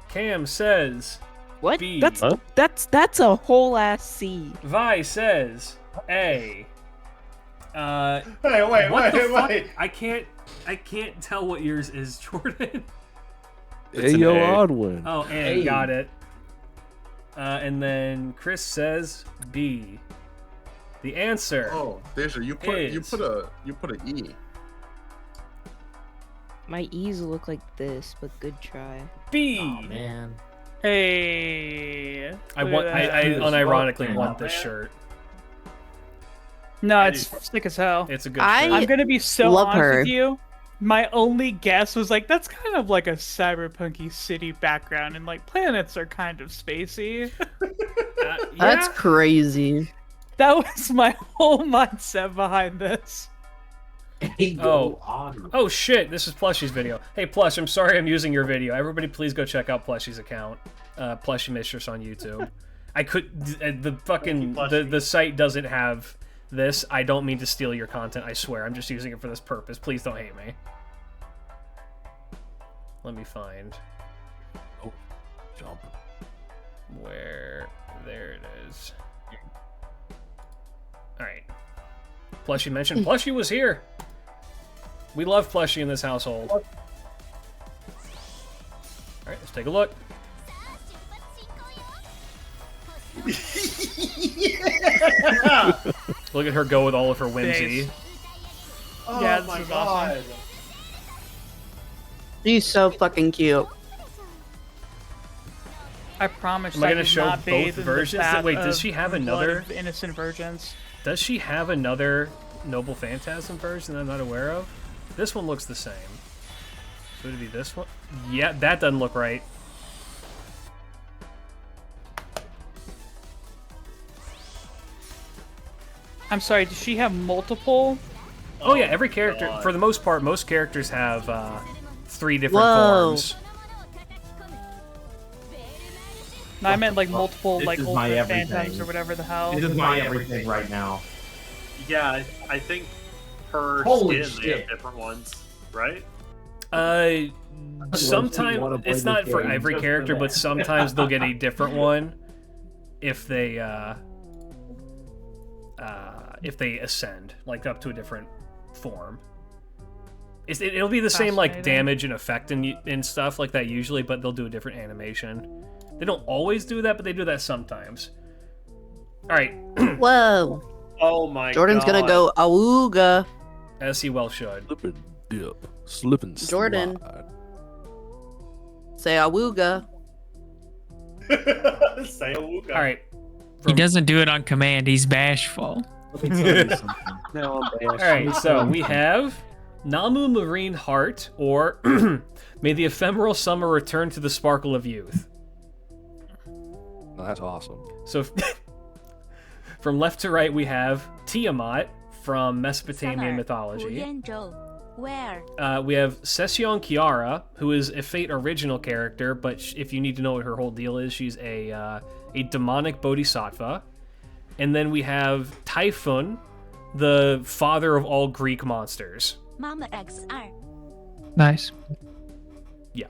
Cam says What? B. That's a whole ass C. Vi says A. Wait. I can't tell what yours is, Jordan. Hey yo, Odwin. Oh, and got it. And then Chris says B. The answer. Oh, Deja, you put an E. My E's look like this, but good try. B. Oh man. Hey. I unironically want this shirt. No, it's sick as hell. It's a good shirt. I'm gonna be so love honest her. with you. My only guess was like, that's kind of like a cyberpunky city background, and like planets are kind of spacey. That's crazy. That was my whole mindset behind this. Oh shit, this is Plushie's video. Hey Plush, I'm sorry I'm using your video. Everybody please go check out Plushie's account. Plushie Mistress on YouTube. I could the site doesn't have this. I don't mean to steal your content, I swear. I'm just using it for this purpose. Please don't hate me. Let me find. Oh, jump. Where? There it is. Alright. Plushie mentioned Plushie was here. We love Plushie in this household. Alright, let's take a look. Yeah! Look at her go with all of her whimsy. Oh Yeah, this my is god. awesome. She's so fucking cute. I promise. Am I I gonna did show not bathe both in the versions? bath Wait, does of she have blood another? of innocent virgins? Does she have another Noble Phantasm version that I'm not aware of? This one looks the same. So would it be this one? Yeah, that doesn't look right. I'm sorry. Does she have multiple? Oh yeah, every character, for the most part, most characters have 3 different Whoa. forms. No, I meant like multiple, This like is my ultimate everything. phantoms or whatever the hell. This is my everything right now. Yeah, I think per Holy skin they shit. have different ones, right? Sometimes it's not for every character, but sometimes they'll get a different one if they ascend, like up to a different form. It'll be the same like Fascinating. damage and effect and stuff like that usually, but they'll do a different animation. They don't always do that, but they do that sometimes. All right. Whoa. Oh my Jordan's god. gonna go awooga. As he well should. Slip and dip. Slip and Jordan. slide. Say awooga. Say a wooga. All right. He doesn't do it on command. He's bashful. Now I'm All right, so we have Namu Marine Heart, or May the Ephemeral Summer Return to the Sparkle of Youth. That's awesome. So from left to right, we have Tiamat from Mesopotamian Summer, mythology. Wuyenzhou. Where? We have Session Kiara, who is a Fate original character, but if you need to know what her whole deal is, she's a demonic bodhisattva. And then we have Typhon, the father of all Greek monsters. Mama XR. Nice. Yeah.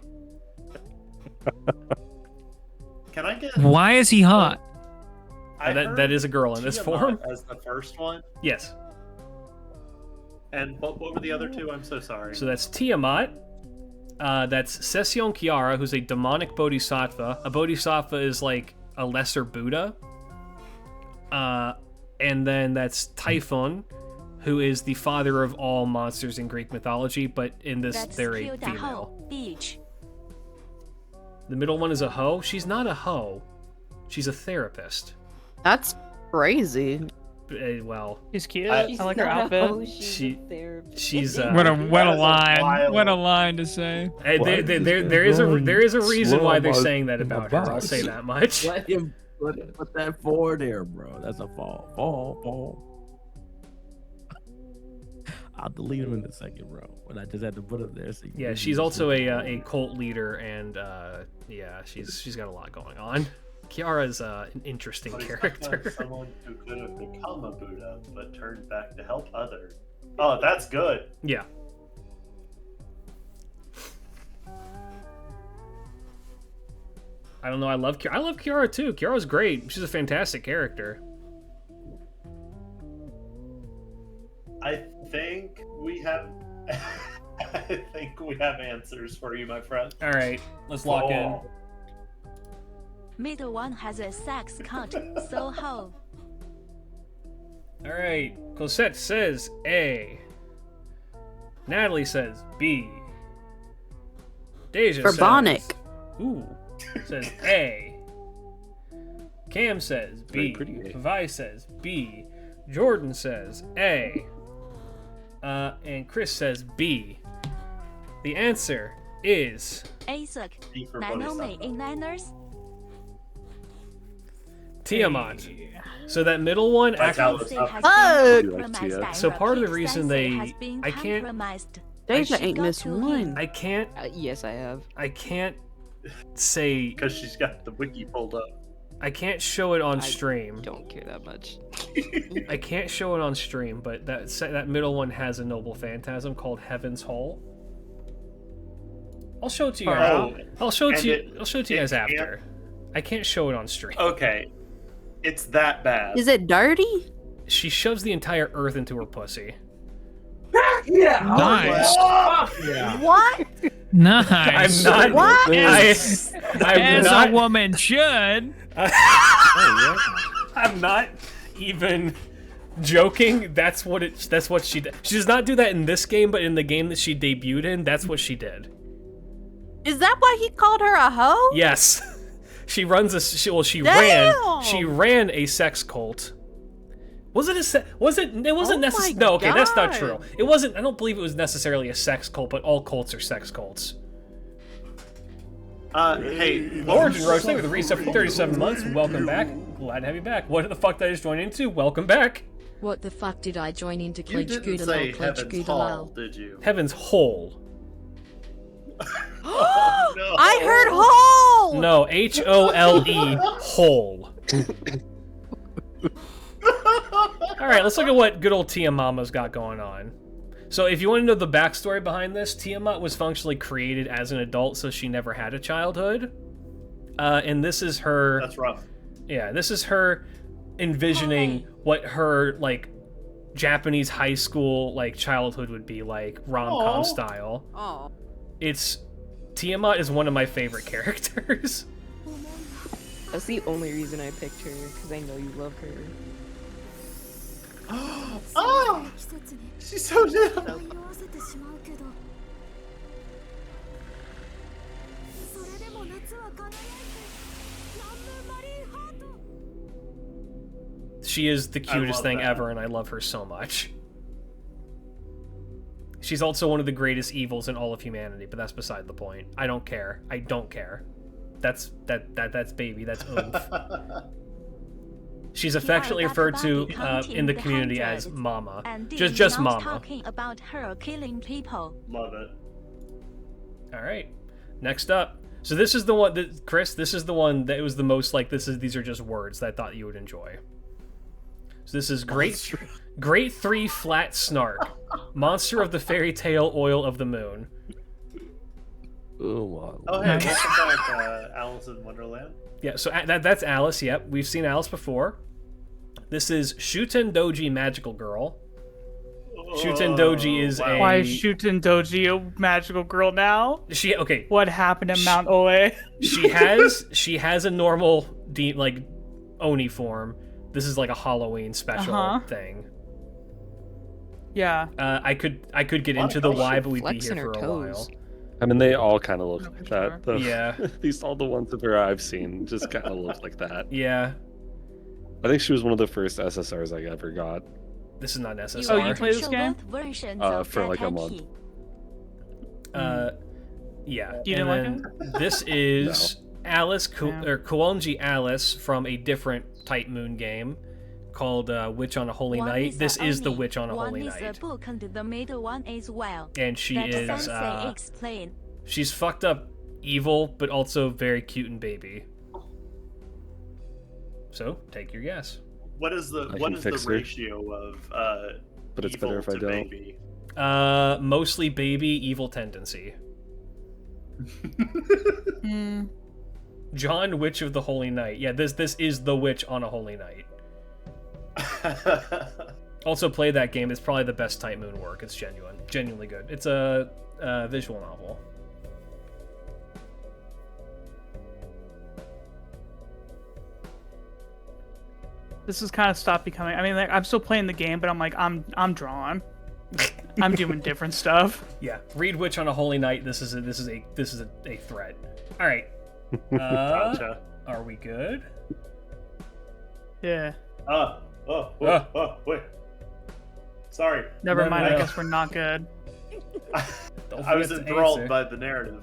Can I get? Why is he hot? I that heard is a girl in this Tiamat form. as the first one. Yes. And what were the other two? I'm so sorry. So that's Tiamat. That's Session Kiara, who's a demonic bodhisattva. A bodhisattva is like a lesser Buddha. And then that's Typhon, who is the father of all monsters in Greek mythology, but in this Let's they're kill a the female. whole beach. The middle one is a hoe. She's not a hoe. She's a therapist. That's crazy. well, she's cute. I like her outfit. She's what a line! wild- What a line to say. there is a reason why they're saying that about her. I'll say that much. Let him put that forward there, bro. That's a fall. I'll delete him in a second, bro. But I just had to put him there. So Yeah, she's also a cult leader, and yeah, she's got a lot going on. Kiara's an interesting But he's character. someone who could have become a Buddha, but turned back to help others. Oh, that's good. Yeah. I don't know. I love Kiara too. Kiara's great. She's a fantastic character. I think we have. I think we have answers for you, my friend. All right, let's lock in. Middle one has a sex count, so how? All right, Cosette says A. Natalie says B. Deja Bourbonic. says says A. Cam says B. Vi says B. Jordan says A. And Chris says B. The answer is Isaac, Nanome in Niners. Tiamat. So that middle one actually. So part of the reason I can't. Deja ain't missed one. I can't. Yes, I have. I can't say because she's got the wiki pulled up. I can't show it on stream. Don't care that much. I can't show it on stream, but that middle one has a noble phantasm called Heaven's Hall. I'll show it to you guys. I'll show it to you guys after. I can't show it on stream. Okay, it's that bad. Is it dirty? She shoves the entire earth into her pussy. Yeah. Nice. Yeah. What? Nice. I'm not. What? As a woman should. I'm not even joking. That's what she did. She does not do that in this game, but in the game that she debuted in, that's what she did. Is that why he called her a hoe? Yes. She runs she ran a sex cult. Was it it wasn't necessarily. No, okay, that's not true. It wasn't. I don't believe it was necessarily a sex cult, but all cults are sex cults. Hey, Origin Roach, thank you for the reset for 37 months. Welcome back. Glad to have you back. What the fuck did I just join into? Welcome back. What the fuck did I join into? You didn't say Heaven's Hall, did you? Heaven's Hole. Oh, no. I heard hole. No, HOLE. Hole. All right, let's look at what good old Tiamat's got going on. So if you want to know the backstory behind this, Tiamat was functionally created as an adult, so she never had a childhood. And this is her... That's rough. Yeah, this is her envisioning what her, like, Japanese high school, like, childhood would be like, rom-com style. Oh. Tiamat is one of my favorite characters. That's the only reason I picked her, because I know you love her. Oh! She's so little. She is the cutest thing ever, and I love her so much. She's also one of the greatest evils in all of humanity, but that's beside the point. I don't care. I don't care. That's baby. That's oomph. She's affectionately referred to in the community as Mama. Just Mama. Talking about her killing people. Love it. All right. Next up. So this is the one that Chris. This is the one that was the most like. These are just words that I thought you would enjoy. So this is Great 3 Flat Snark, monster of the fairy tale oil of the moon. Oh, wow. Oh, hey, welcome back, Alice in Wonderland. Yeah, so that's Alice, yep. We've seen Alice before. This is Shuten Doji Magical Girl. Shuten Doji is a... Why is Shuten Doji a magical girl now? Okay. What happened in Mount Ole? She has a normal, Oni form. This is like a Halloween special thing. Yeah. I could get into the why, but we'd be here for a while. I mean, they all kind of look like that. Yeah. At least all the ones that I've seen just kind of look like that. Yeah. I think she was one of the first SSRs I ever got. This is not an SSR. Oh, you play this game? For like a month. Yeah. You didn't and like then this is Alice, or Kuonji Alice from a different Type Moon game called Witch on a Holy Night. This is the Witch on a Holy Night. And she is she's fucked up evil, but also very cute and baby. So take your guess. What is the ratio of but it's better if I don't. baby? Mostly baby, evil tendency. John, Witch of the Holy Night. Yeah, this is the Witch on a Holy Night. Also play that game. It's probably the best Type Moon work. It's genuinely good. It's a visual novel. This has kind of stopped becoming. I mean, like, I'm still playing the game, but I'm like, I'm drawn. I'm doing different stuff. Yeah, read Witch on a Holy Night. This is a threat. All right. Gotcha. Are we good? Yeah. Wait. Sorry. Never mind. I guess we're not good. I was enthralled by the narrative.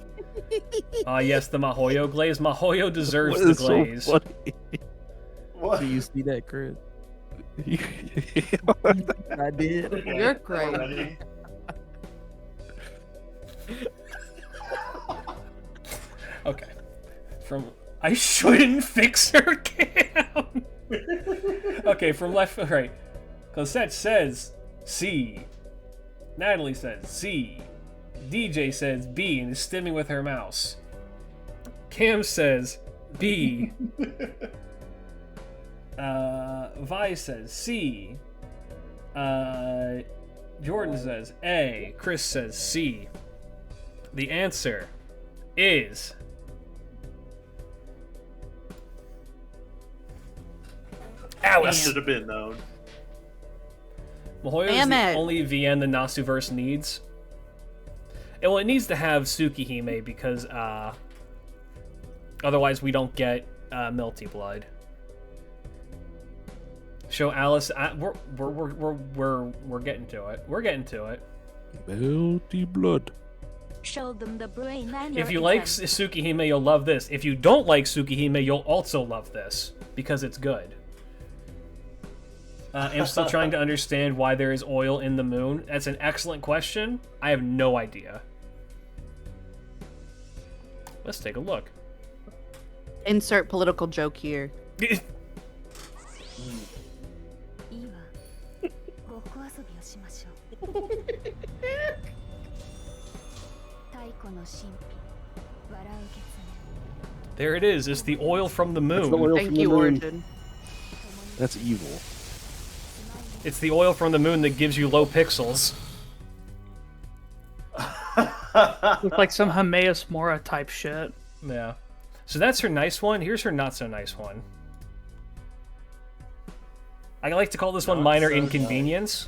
Yes, the Mahoyo glaze. Mahoyo deserves the glaze. So funny. What? Do you see that, Chris? I did. You're great. Okay. From I shouldn't fix her cam. Okay, from left to right. Cosette says C. Natalie says C. DJ says B and is stimming with her mouse. Cam says B. Vi says C. Jordan says A. Chris says C. The answer is Alice. Should have been known. Mahoyo is the only VN the Nasuverse needs. Well, it needs to have Tsukihime because otherwise we don't get Melty Blood. Show Alice. We're getting to it. We're getting to it. Melty Blood. Show them the brain and If you like Tsukihime, you'll love this. If you don't like Tsukihime, you'll also love this because it's good. I'm still trying to understand why there is oil in the moon. That's an excellent question. I have no idea. Let's take a look. Insert political joke here. There it is. It's the oil from the moon. Thank you, Origin. That's evil. It's the oil from the moon that gives you low pixels. Look like some Himeas Mora type shit. Yeah. So that's her nice one. Here's her not so nice one. I like to call this one minor inconvenience.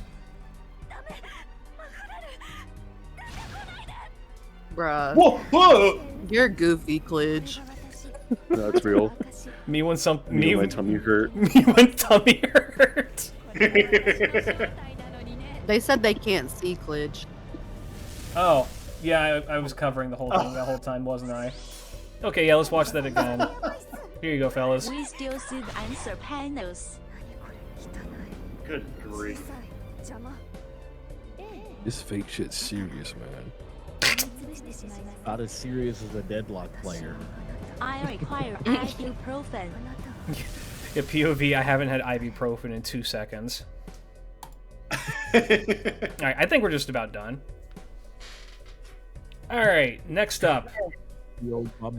Bruh. Whoa! You're goofy, Klidge. That's real. Me when my tummy hurt. Me when tummy hurt. They said they can't see Klidge. Oh, yeah, I was covering the whole thing that whole time, wasn't I? Okay, yeah, let's watch that again. Here you go, fellas. We still see the answer panels. Good grief. This fake shit's serious, man. Not as serious as a deadlock player. I require ibuprofen. Yeah, POV, I haven't had ibuprofen in 2 seconds. Alright, I think we're just about done. Alright, next up.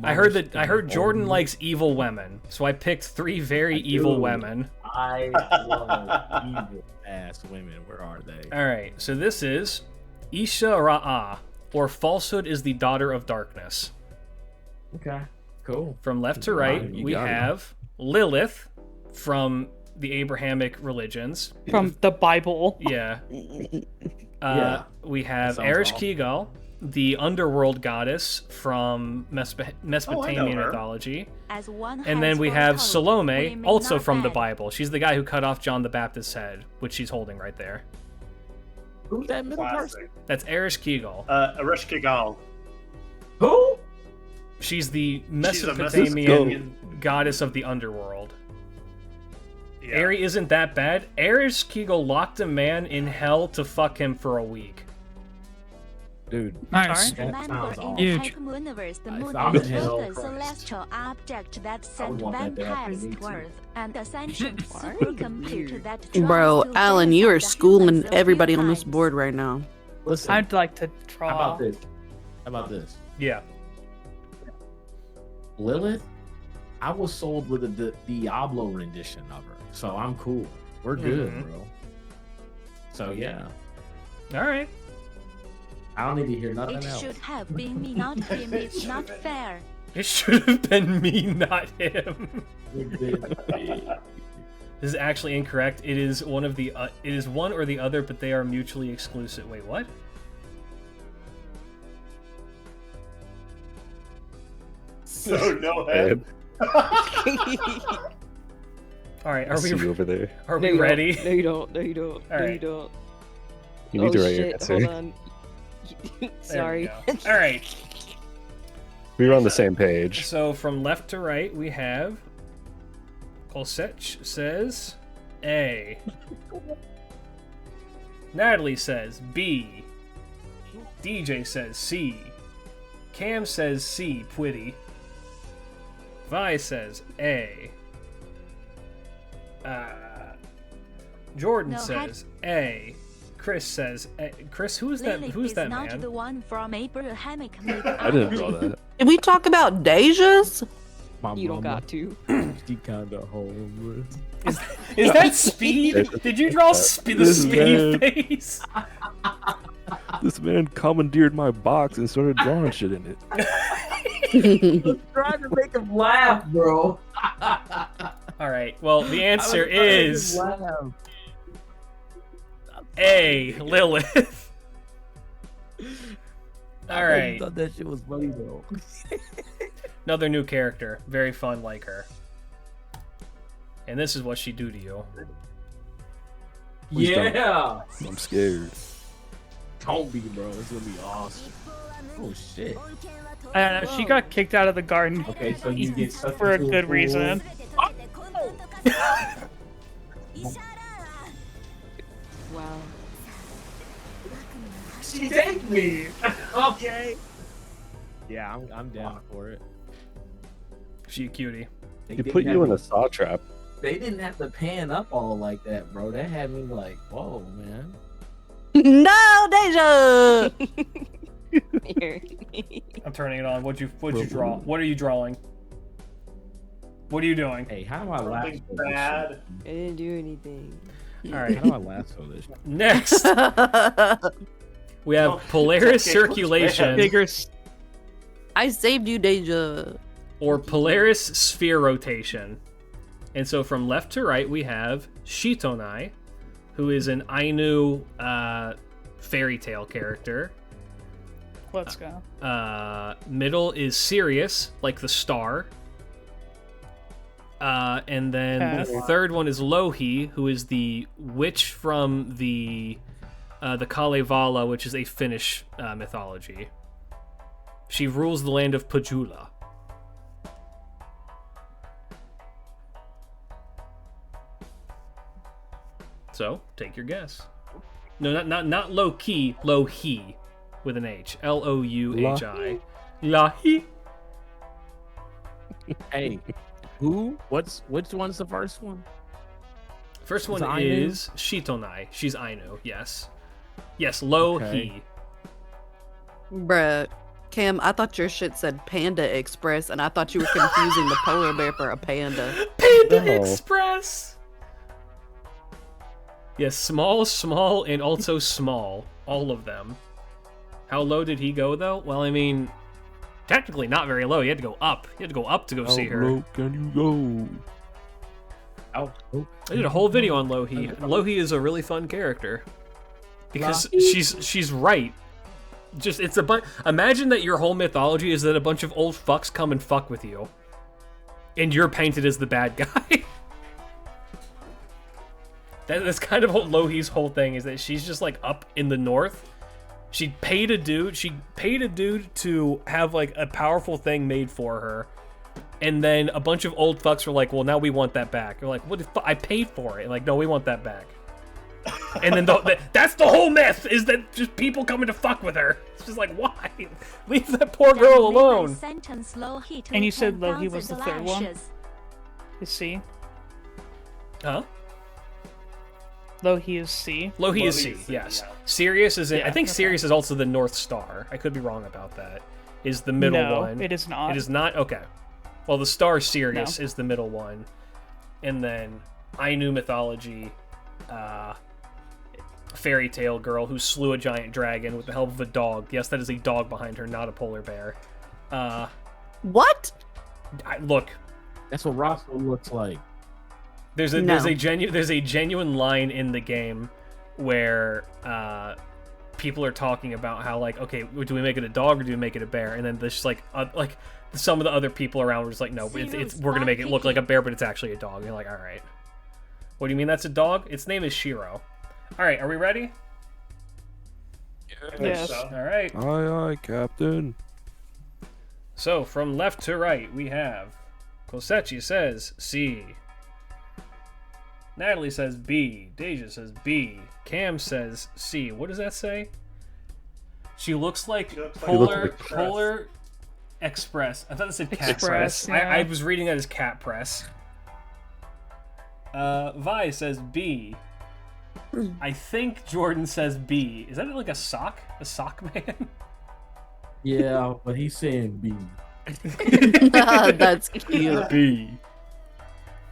I heard Jordan likes evil women, so I picked 3 very evil women. I love evil ass women. Where are they? Alright, so this is Isha Ra'a, or Falsehood is the Daughter of Darkness. Okay, cool. From left to right, we have Lilith from the Abrahamic religions. From the Bible. Yeah. Yeah. We have Sounds Erish awful. Kigal the underworld goddess from Mesopotamian her. mythology. As one And then has we have foretold, Salome, we may also not from the beg. Bible. She's the guy who cut off John the Baptist's head, which she's holding right there. Who's that middle person? Classic. That's Eresh Kigal. Eresh Kigal. Who? She's the She's a Mesopotamian goddess of the underworld. Yeah. Eri isn't that bad. Eresh Kigal locked a man in hell to fuck him for a week. Dude, Nice. that Remember, sounds in awesome. the Huge. Hack universe, the If moon I'm is in hell, both a Christ. celestial object that I would sent want that to happen vampires to me, too. forth, and ascension supercomputer that tries Bro, to Alan, you are genocide the schooling humans a few everybody on this times. board right now. Listen, I'd like to how draw. about this? How about this? Yeah. Lilith, I was sold with the Diablo rendition of her, so I'm cool. We're good, Mhm. bro. So yeah, All right. I don't need to hear nothing It else. should have been me, not him. It's not fair. It should have been me, not him. This is actually incorrect. It is one of the. It is one or the other, but they are mutually exclusive. Wait, what? So no head. All right, I are see you we over there. are No, we you don't. ready? No, you don't. No, you don't. All No, you right. don't. You need to write your shit, essay. hold on. There we Sorry. go. All right. We were on the same page. So from left to right, we have Kolsech says A. Natalie says B. DJ says C. Cam says C. Pwitty. Vi says A. Jordan No, says A. Chris says A. Chris, who's that? Lilith Who's is that not man? the one from Abrahamic I didn't draw that. Did we talk about Deja's? My You don't mama, got to. she kinda homeless. Is that Speed? Did you draw the This Speed man. face? This man commandeered my box and started drawing shit in it. Trying to make him laugh, bro. All right. Well, the answer is A. Lilith. All right. thought that shit was funny though. Another new character. Very fun, like her. And this is what she do to you. Please don't. Yeah. I'm scared. Don't be, bro. It's gonna be awesome. Oh shit. I don't know. She got kicked out of the garden Okay, so you get sucked for a into good pool. reason. Wow. She take me. Okay. Yeah, I'm down for it. She a cutie. They He didn't put you have in to- a saw trap. They didn't have to pan up all like that, bro. That had me like, whoa, man. No, Deja! Here. I'm turning it on. What'd you draw? What are you drawing? What are you doing? Hey, how do I lasso Something this bad. I didn't do anything. All shit? right. How do I lasso this shit? Next, we have Polaris Circulation Figures. I saved you, Deja. or Polaris Sphere Rotation. And so from left to right, we have Shitonai, who is an Ainu fairy tale character. Let's go. Middle is Sirius, like the star. And then Okay. the third one is Louhi, who is the witch from the Kalevala, which is a Finnish mythology. She rules the land of Pajula. So, take your guess. No, not low key, Louhi, with an H. Louhi. Lahi. Hey, who? Which one's the first one? First one Is it Ainu? is Shitonai. She's Ainu, yes. Yes, Louhi. Okay. Bruh. Cam, I thought your shit said Panda Express, and I thought you were confusing the polar bear for a panda. Panda No. Express! Yes, small, and also small. All of them. How low did he go, though? Well, I mean, technically not very low. You had to go up. You had to go up to go see How her. low can you go? I did a whole video on Louhi. Louhi is a really fun character. Because she's right. just it's a bunch. Imagine that your whole mythology is that a bunch of old fucks come and fuck with you, and you're painted as the bad guy. That's kind of what Lohi's whole thing is, that she's just like up in the north. She paid a dude to have like a powerful thing made for her, and then a bunch of old fucks were like, well, now we want that back. They're like, what the I paid for it. Like, no, we want that back. And then that's the whole myth, is that just people coming to fuck with her. It's just like, why? Leave that poor girl alone. And you said Lohi was the third one? Is C? Huh? Lohi is C? Lohi is C, yes. Yeah. Sirius is in, I think Sirius is also the North Star. I could be wrong about that. Is the middle one. No, it is not. It is not? Okay. Well, the star Sirius is the middle one. And then Ainu mythology, fairy tale girl who slew a giant dragon with the help of a dog. Yes, that is a dog behind her, not a polar bear. What? Look. That's what Roscoe looks like. There's a genuine line in the game where people are talking about how, like, okay, do we make it a dog or do we make it a bear? And then there's like some of the other people around were just like, no, we're gonna make it look like a bear, but it's actually a dog. And you're like, all right. What do you mean that's a dog? Its name is Shiro. All right, are we ready? Yes. All right. Aye, aye, Captain. So from left to right, we have Kosechi says C. Natalie says B. Deja says B. Cam says C. What does that say? She looks like Polar Express. I thought it said Cat Press. Yeah. I was reading that as Cat Press. Vi says B. I think Jordan says B. Is that like a sock? A sock man? Yeah, but he's saying B. That's cute. B.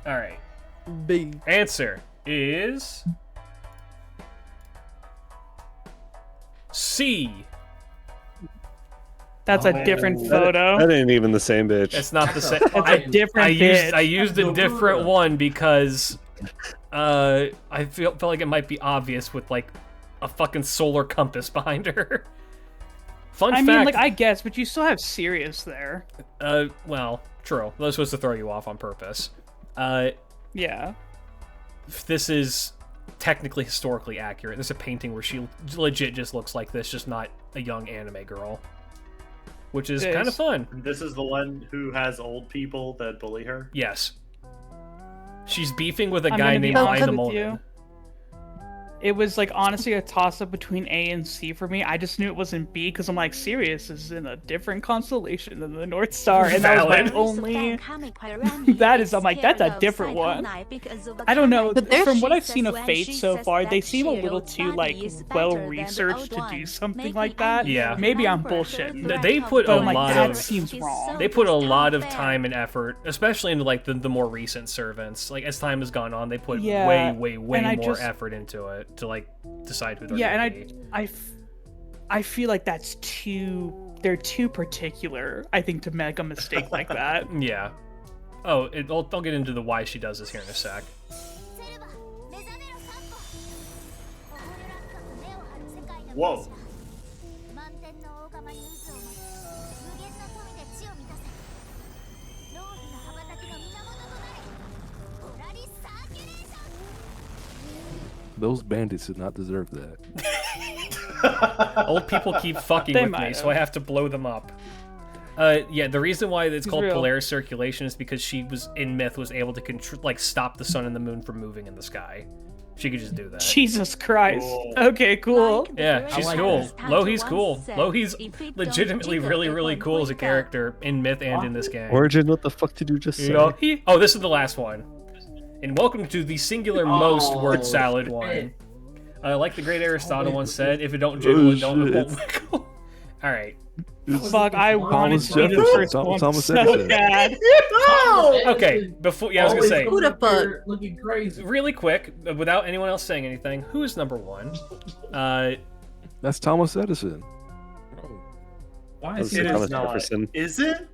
All right. B. Answer is C. That's a different photo. That ain't even the same bitch. It's not the same. That's a different bitch. I used a different one because I felt like it might be obvious with like a fucking solar compass behind her. Fun fact. I mean, like, I guess, but you still have Sirius there. Well, true. That was supposed to throw you off on purpose. Yeah. This is technically historically accurate. There's a painting where she legit just looks like this, just not a young anime girl. Which is kind of fun. This is the one who has old people that bully her? Yes. She's beefing with a guy named Ainemon. It was like honestly a toss-up between A and C for me. I just knew it wasn't B because I'm like, Sirius is in a different constellation than the North Star, and that was my only. That is, I'm like, that's a different one. I don't know. But from what I've seen of Fate so far, they seem a little too like well researched to do something like that. Yeah. Maybe I'm bullshitting. They put a lot that of seems wrong. They put a lot of time and effort, especially into like the more recent servants. Like as time has gone on, they put way more effort into it to like decide who they're gonna be. I feel like that's they're too particular, I think, to make a mistake like that. Yeah. Oh, I'll get into the why she does this here in a sec. Whoa. Those bandits did not deserve that. Old people keep fucking with me, so I have to blow them up. Yeah, the reason why it's called Polaris Circulation is because she was in Myth was able to stop the sun and the moon from moving in the sky. She could just do that. Jesus Christ. Cool. Okay, cool. Yeah, she's cool. Lohi's cool. Lohi's legitimately really cool as a character in Myth and in this game. Origin, what the fuck did you just say? Oh, this is the last one. And welcome to the singular most word salad one. Like the great Aristotle once said, if it don't jiggle, it won't wiggle. Alright. Fuck, I wanted to be the first one so bad. Okay, before I was gonna say, who the fuck? Looking crazy. Really quick, without anyone else saying anything, who is number one? That's Thomas Edison. Why is it Thomas not? Jefferson. Is it?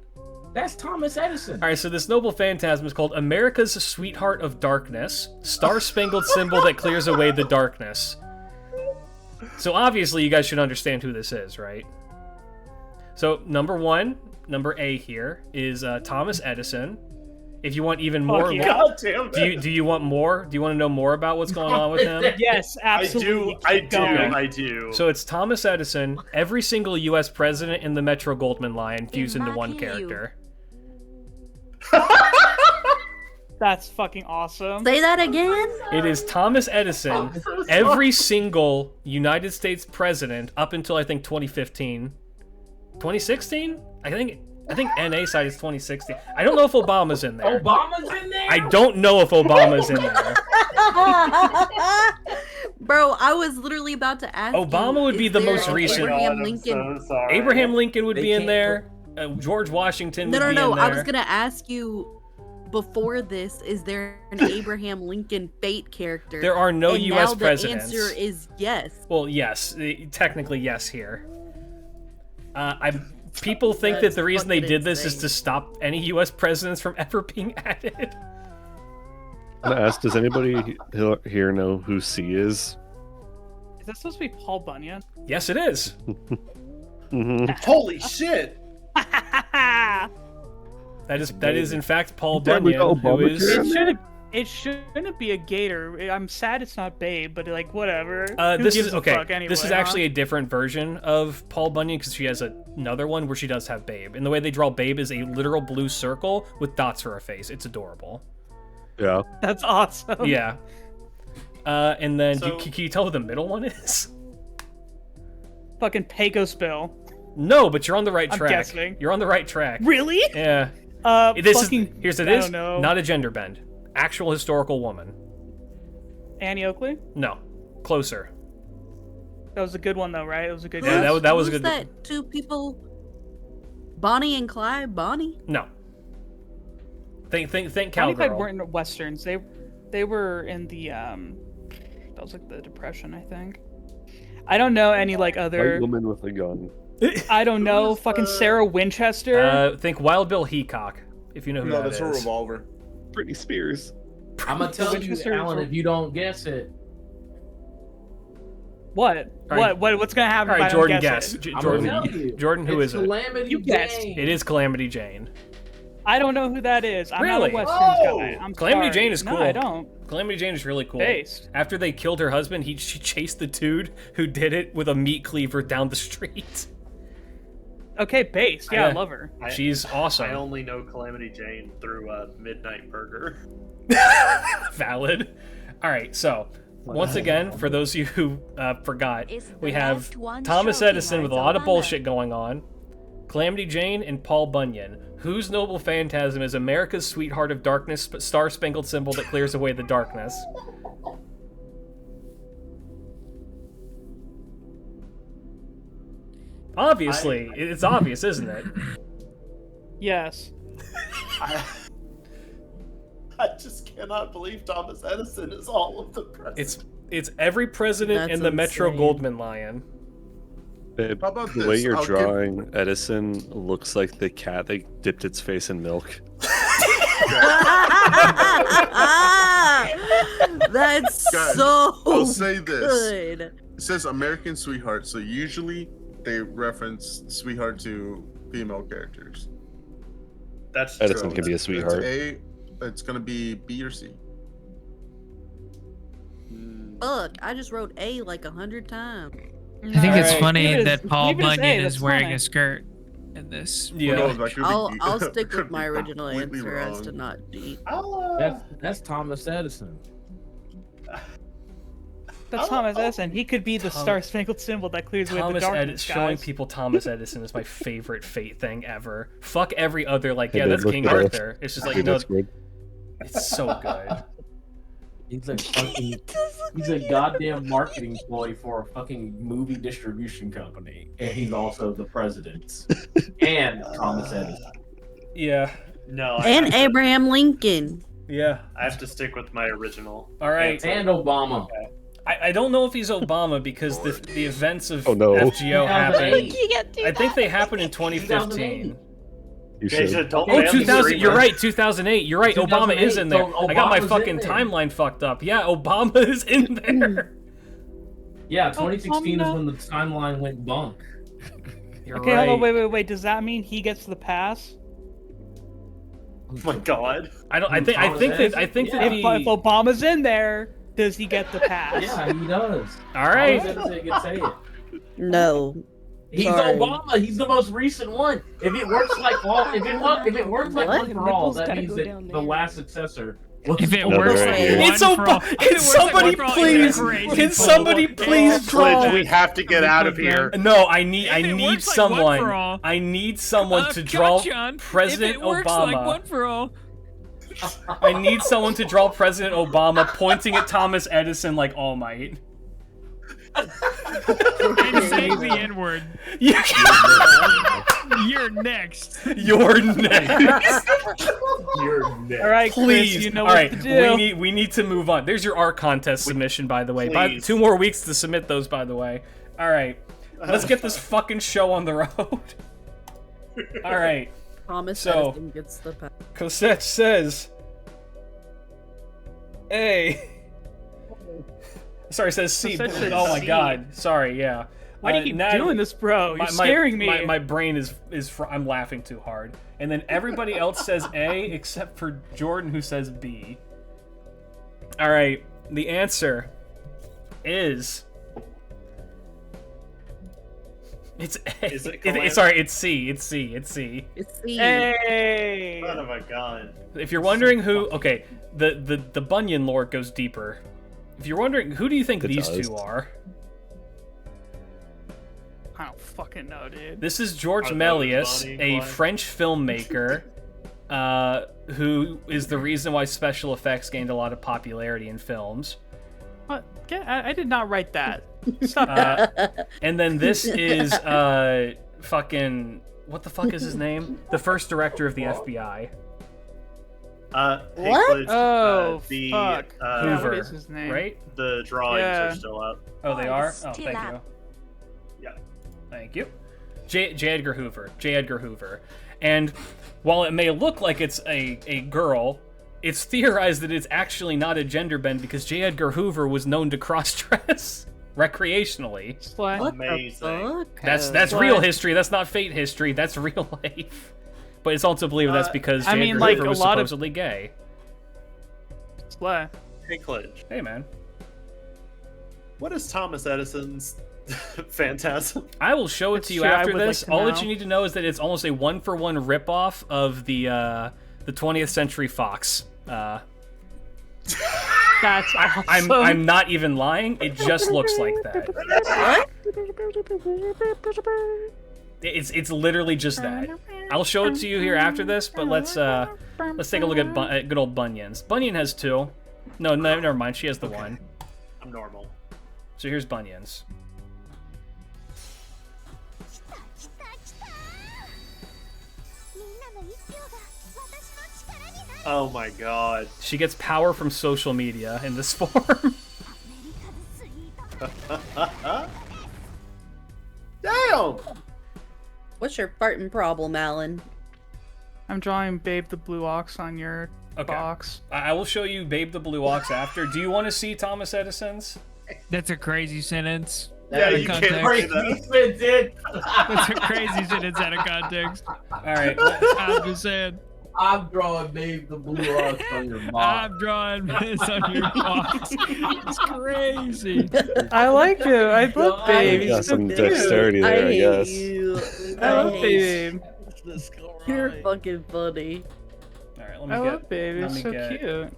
That's Thomas Edison. All right, so this noble phantasm is called America's Sweetheart of Darkness, star-spangled symbol that clears away the darkness. So obviously, you guys should understand who this is, right? So number A here is Thomas Edison. If you want even more, God damn it. do you want more? Do you want to know more about what's going on with him? Yes, absolutely. I do. So it's Thomas Edison, every single U.S. president in the Metro Goldman line fused into one character. That's fucking awesome. Say that again? It is Thomas Edison, every single United States president up until I think 2015. 2016? I think NA side is 2016. I don't know if Obama's in there. Obama's in there? I don't know if Obama's in there. Bro, I was literally about to ask Obama would be the most recent. Abraham Lincoln. Abraham Lincoln would be in there. George Washington would be in there. No. I was going to ask you before this, is there an Abraham Lincoln fate character? There are no and U.S. now presidents. The answer is yes. Well, yes. Technically, yes here. People think that the reason they did this is to stop any U.S. presidents from ever being added. I'm gonna ask, does anybody here know who C is? Is that supposed to be Paul Bunyan? Yes, it is. Holy shit! That is in fact Paul Bunyan, who is. It shouldn't be a gator. I'm sad it's not Babe, but like whatever. This is okay. This is actually a different version of Paul Bunyan because she has another one where she does have Babe, and the way they draw Babe is a literal blue circle with dots for her face. It's adorable. Yeah. That's awesome. Yeah. And then can you tell who the middle one is? Fucking Pecos Bill. No, but you're on the right I'm track. guessing. You're on the right track. Really? Yeah. Here's it is. Not a gender bend. Actual historical woman. Annie Oakley? No. Closer. That was a good one though, right? It was a good Yeah, guess. that was a Who's good. that two people? Bonnie and Clyde? Bonnie? No. Think Bonnie and cowgirl. Clyde weren't in westerns. They were in the that was like the Depression, I think. I don't know any like other White woman with a gun. I don't know. Fucking Sarah Winchester. Think Wild Bill Heacock, if you know who that is. No, that's a revolver. Britney Spears. I'm gonna tell you, Alan, if you don't guess it. What? Right. What's gonna happen? All right, if I Jordan, don't guess guess. it? Jordan, who is it? Calamity You guessed. Jane. It is Calamity Jane. I don't know who that is. I'm Really? not a westerns guy. I'm Calamity sorry. Jane is cool. No, I don't. Calamity Jane is really cool. Based. After they killed her husband, she chased the dude who did it with a meat cleaver down the street. Okay, based. Yeah, I love her. She's awesome. I only know Calamity Jane through Midnight Burger. Valid. All right, so once again, for those of you who forgot, we have Thomas Edison with a lot of bullshit going on, Calamity Jane, and Paul Bunyan. Whose noble phantasm is America's sweetheart of darkness, star-spangled symbol that clears away the darkness? Obviously, it's obvious, isn't it? Yes. I just cannot believe Thomas Edison is all of the presidents. It's every president That's in the Metro insane. Goldman Lion. Babe, How about the way this? you're I'll give- drawing Edison looks like the cat that dipped its face in milk. That's Guys, so I'll say this. good. It says American Sweetheart, so usually they reference sweetheart to female characters. That's Edison true. can be a It's sweetheart. it's gonna be B or C. Fuck, I just wrote A like 100 times. I think it's Alright. funny Leave it as- that Paul leave it as A, Bunyan that's is wearing fine. a skirt in this. Yeah. No, that could be I'll D. stick Could with my be original completely answer as wrong. to not D. That's Thomas Edison. That's Thomas Edison. He could be the star-spangled symbol that clears away the Thomas darkness, Edison, showing guys. people Thomas Edison is my favorite fate thing ever. Fuck every other, like, Hey, yeah, babe, that's look King at this. Arthur. It's just like, Dude, no, that's good. it's so good. He's a fucking. He's a goddamn marketing ploy for a fucking movie distribution company, and he's also the president. And Thomas Edison. Yeah. No, And Abraham Lincoln. Yeah. I have to stick with my original. All right. And Obama. I don't know if he's Obama because the events of Oh, no. FGO happened. You can't do I think they happened in 2015. You Okay, should. so don't Oh, ban the 2000. streamer. You're right. 2008. You're right. Obama is in there. So I got my Obama's fucking in there. timeline fucked up. Yeah, Obama is in there. Yeah, 2016 is when the timeline went bunk. You're Okay, right. hold on, wait. Does that mean he gets the pass? Oh my god. I think that if Obama's in there, does he get the pass? Yeah, he does. All right. Thomas Edison can say it. No. He's Sorry. Obama. He's the most recent one. If it works like one for all, that means that the last successor. If it works like It's one for all, Can somebody please? Can somebody please draw? We have to get out of here. No, I need works like someone. one for all- I need someone to draw John, President if it works Obama. like one for all. I need someone to draw President Obama pointing at Thomas Edison like All Might. And saying the N-word. You're next. You're next. You're next. All right, Please. Chris, you know All right, what to do. we need to move on. There's your art contest submission, by the way. Please. 2 more weeks to submit those, by the way. All right, let's get this fucking show on the road. All right. Thomas So- Edison gets the pass. Cosette says, "A." Sorry, it says C. Cosette says Oh my C. god. Sorry, yeah. Why do you keep Natalie- doing this, bro? You're scaring me. My brain is I'm laughing too hard. And then everybody else says A except for Jordan, who says B. All right, the answer is. It's A. Is it Sorry, it's C. It's C. It's C. It's C. Hey. Son of a gun. If you're wondering who, okay, the Bunyan lore goes deeper. If you're wondering, who do you think It these does. two are? I don't fucking know, dude. This is George I thought it was Méliès, Bonnie and a Clyde. French filmmaker, who is the reason why special effects gained a lot of popularity in films. What? I did not write that. Stop that. And then this is fucking what the fuck is his name? The first director of the FBI, Hey, What? Glitch, Oh, the fuck. Yeah, Hoover, what is his name? right? the drawings Yeah. are still up. Oh, they are. it's Oh, still thank up. you. Yeah. Thank you. J. Edgar Hoover. J. Edgar Hoover. And while it may look like it's a girl, it's theorized that it's actually not a gender bend because J. Edgar Hoover was known to cross-dress recreationally. Slay. What Amazing. the fuck? That's real history. That's not fate history. That's real life. But it's also believed that's because J. I mean, Edgar like, Hoover a was lot of- supposedly gay. Slay. Hey, Glitch. Hey, man. What is Thomas Edison's Phantasm? I will show it It's to you true, I after would like this. to All that know. you need to know is that it's almost a 1-for-1 ripoff of the 20th Century Fox. That's awesome. I'm not even lying. It just looks like that. It's literally just that. I'll show it to you here after this, but let's take a look at good old Bunyan's. Bunyan has 2. No, never mind. She has the 1. I'm normal. So here's Bunyan's. Oh my god. She gets power from social media in this form. Damn! What's your farting problem, Alan? I'm drawing Babe the Blue Ox on your Okay. box. I will show you Babe the Blue Ox after. Do you want to see Thomas Edison's? That's a crazy sentence. Yeah, Out of you can't context. say that. That's a crazy sentence out of context. All right. I'm just saying. I'm drawing Babe the Blue Ox on your box. I'm drawing this on your box. It's crazy. I like it. I love Babe. Got He's so some cute. dexterity there, I hate guess. you. I love hate Babe. You're fucking funny. All right. Let me I get. love Babe. let It's me so get- cute. There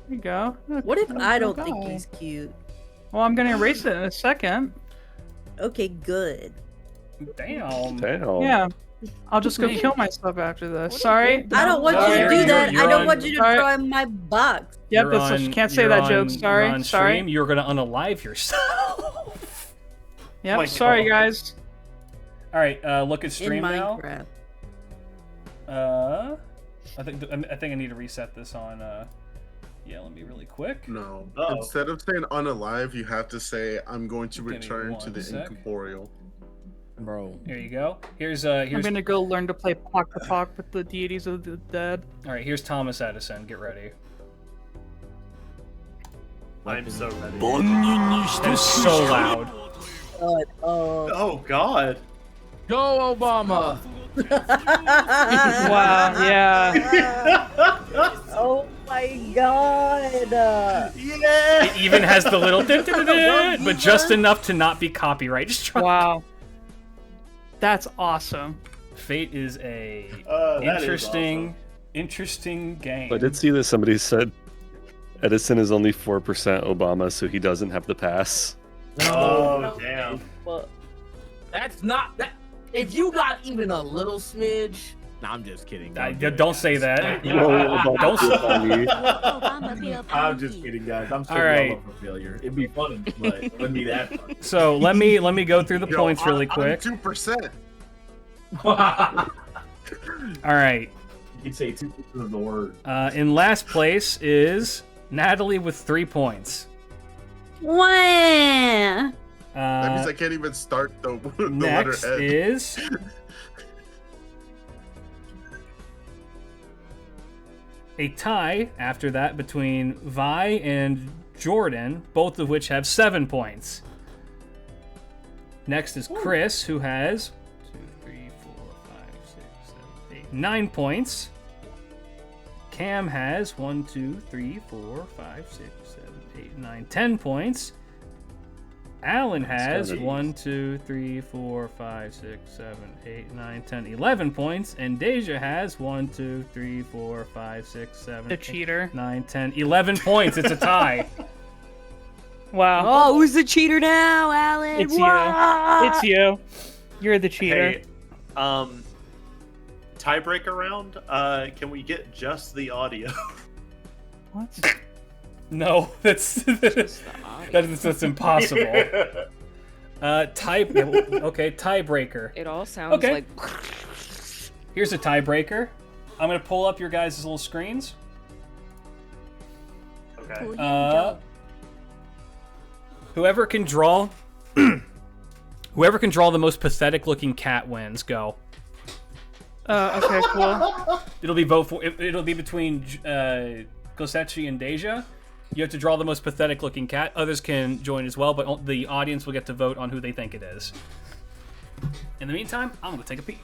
you go. Look, What if little I don't guy. think he's cute? Well, I'm gonna erase it in a second. Okay, good. Damn. Damn. Yeah. I'll just go kill myself after this. Sorry. I don't want you to Sorry, do that. you're I don't on- want you to Sorry. draw in my box. Yep, You're that's on- can't say you're that on- joke. Sorry. You're on Sorry. stream. You're gonna unalive yourself. Yep. My Sorry, God. guys. All right. Look at In stream now. Minecraft. I think I need to reset this on. Yeah, let me really quick. No. Uh-oh. Instead of saying unalive, you have to say, I'm going to Give me return to one the sec. incorporeal. Bro. Here you go. Here's I'm gonna go learn to play Pock the Pock with the deities of the dead. all right. Here's Thomas Edison. Get ready. I'm so ready. That is so loud. God. Oh God. Go Obama. Wow, yeah. Oh my God. Yeah. It even has the little but just enough to not be copyright struck. Wow. That's awesome. Fate is a that is interesting game. I did see that somebody said Edison is only 4% Obama, so he doesn't have the pass. Oh damn. Well, That's not that. If you got even a little smidge. No, I'm just kidding. Don't say that. Don't I'm just kidding, guys. I'm still All right. up for failure. It'd be funny, but it wouldn't be that funny. So let me go through the points really quick. 2%. All right. You could say 2% of the word. In last place is Natalie with 3 points. Wah. That means I can't even start the Next letter N. is a tie after that between Vi and Jordan, both of which have 7 points. Next is Chris, who has 2, 3, 4, 5, 6, 7, 8, 9 points. Cam has 1, 2, 3, 4, 5, 6, 7, 8, 9, 10 points. Alan has 1, 2, 3, 4, 5, 6, 7, 8, 9, 10, 11 points. And Deja has 1, 2, 3, 4, 5, 6, 7, The cheater. 9, 10, 11 points. It's a tie. Wow. Oh, who's the cheater now, Alan? It's Wah! you. It's you. You're the cheater. Hey, tiebreaker round. Can we get just the audio? What? No, that's impossible. Tiebreaker. It all sounds like. Here's a tiebreaker. I'm gonna pull up your guys' little screens. Okay. Whoever can draw the most pathetic-looking cat wins. Go. Okay, cool. It'll be between Gosechi and Deja. You have to draw the most pathetic-looking cat. Others can join as well, but the audience will get to vote on who they think it is. In the meantime, I'm gonna take a peek.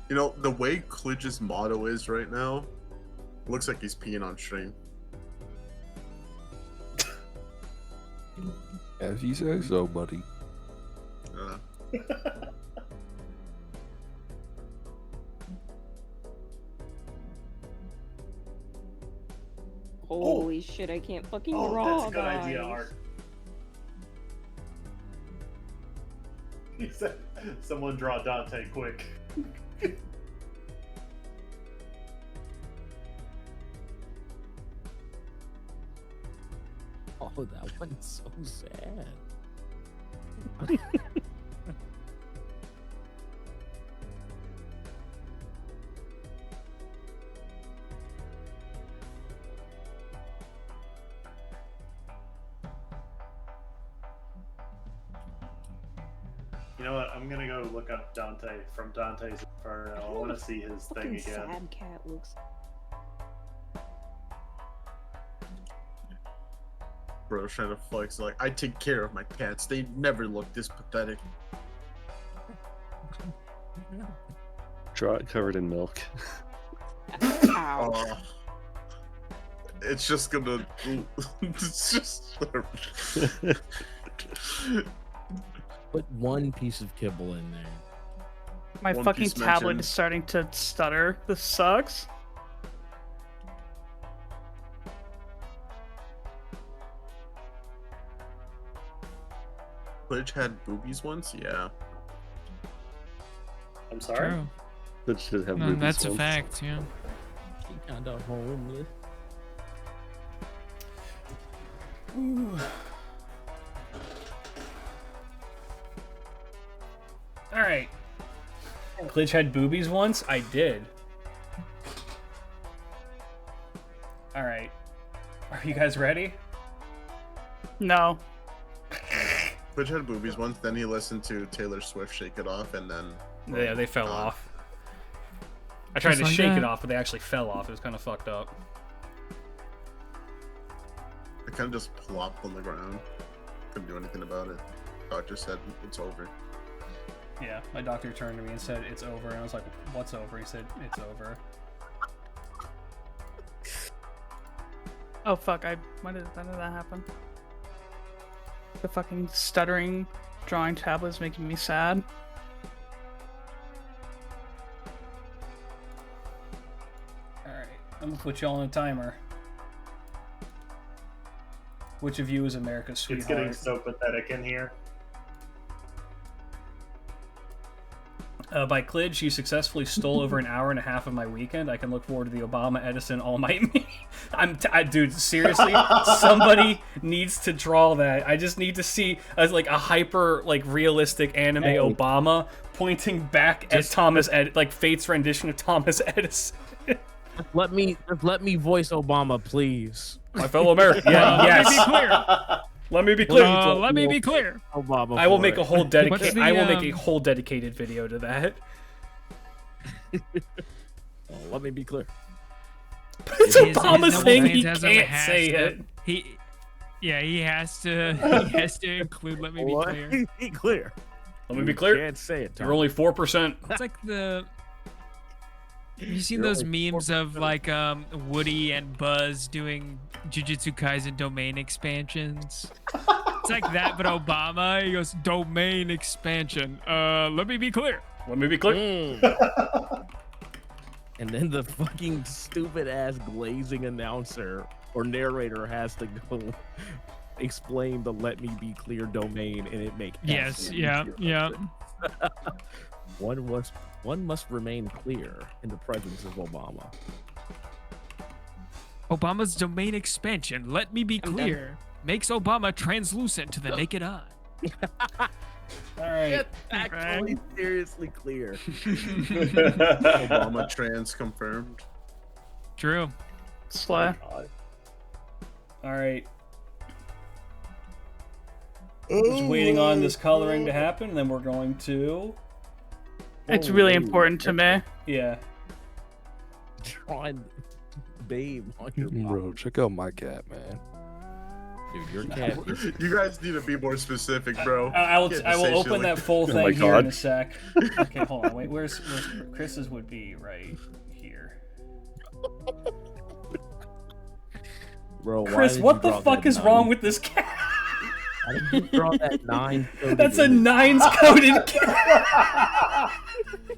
You know, the way Klidge's motto is right now, looks like he's peeing on stream. As you say so, buddy. Holy shit, I can't fucking draw, That's a good guys. idea, Art. He said, someone draw Dante quick. Oh, that one's so sad. You know what? I'm gonna go look up Dante from Dante's Inferno. I want to see his thing Fucking again. sad cat looks. Bro's trying to flex like, I take care of my cats. They never look this pathetic. Draw it covered in milk. Ow. It's just gonna. It's just. Put one piece of kibble in there. My One fucking Piece tablet mentioned. is starting to stutter. This sucks. Klidge had boobies once? Yeah. I'm sorry? True. That should have No, movies that's a once. fact, yeah. He kind of homeless. All right. Klidge had boobies once? I did. All right. Are you guys ready? No. Twitch had boobies once, then he listened to Taylor Swift Shake It Off, and then... Yeah, they fell off. I tried to shake it off, but they actually fell off. It was kind of fucked up. It kind of just plopped on the ground. Couldn't do anything about it. Doctor said, it's over. Yeah, my doctor turned to me and said, it's over. And I was like, what's over? He said, it's over. Oh, fuck. When did that happen? The fucking stuttering drawing tablet is making me sad. Alright, I'm gonna put you all on a timer. Which of you is America's sweetheart? It's getting so pathetic in here. By Klidge, you successfully stole over an hour and a half of my weekend. I can look forward to the Obama Edison All Might Me. Dude, seriously, somebody needs to draw that. I just need to see a hyper realistic anime Obama pointing back at Thomas Fate's rendition of Thomas Edison. Let me voice Obama, please. My fellow Americans. Yeah, yes. Let me be clear. Let me be clear. Obama I will make a whole dedicated. the, I will make a whole dedicated video to that. Let me be clear. It's Obama's thing. He can't say it. He has to. He has to include. Let me be clear. Let me be clear. Let me be clear. Can't say it. Tom. You're only 4%. It's like the. Have you seen those memes of Woody and Buzz doing Jujutsu Kaisen domain expansions? It's like that, but Obama, he goes, domain expansion. Let me be clear. Let me be clear. And then the fucking stupid ass glazing announcer or narrator has to go explain the let me be clear domain, and it makes yeah. One must remain clear in the presence of Obama. Obama's domain expansion, let me be clear, makes Obama translucent to the naked eye. All right. It's actually seriously clear. Obama trans confirmed. True. Sly. All right. Just waiting on this coloring to happen, and then we're going to... It's really important to me. Yeah. Drawing babe on your Bro, check out my cat, man. Dude, your cat is... You guys need to be more specific, bro. I will open that full thing here God. in a sec. Okay, hold on. Wait, where's Chris's would be right here. Bro, Chris, what the fuck is wrong with this cat? How did you draw that 9? That's a 9s coded cat.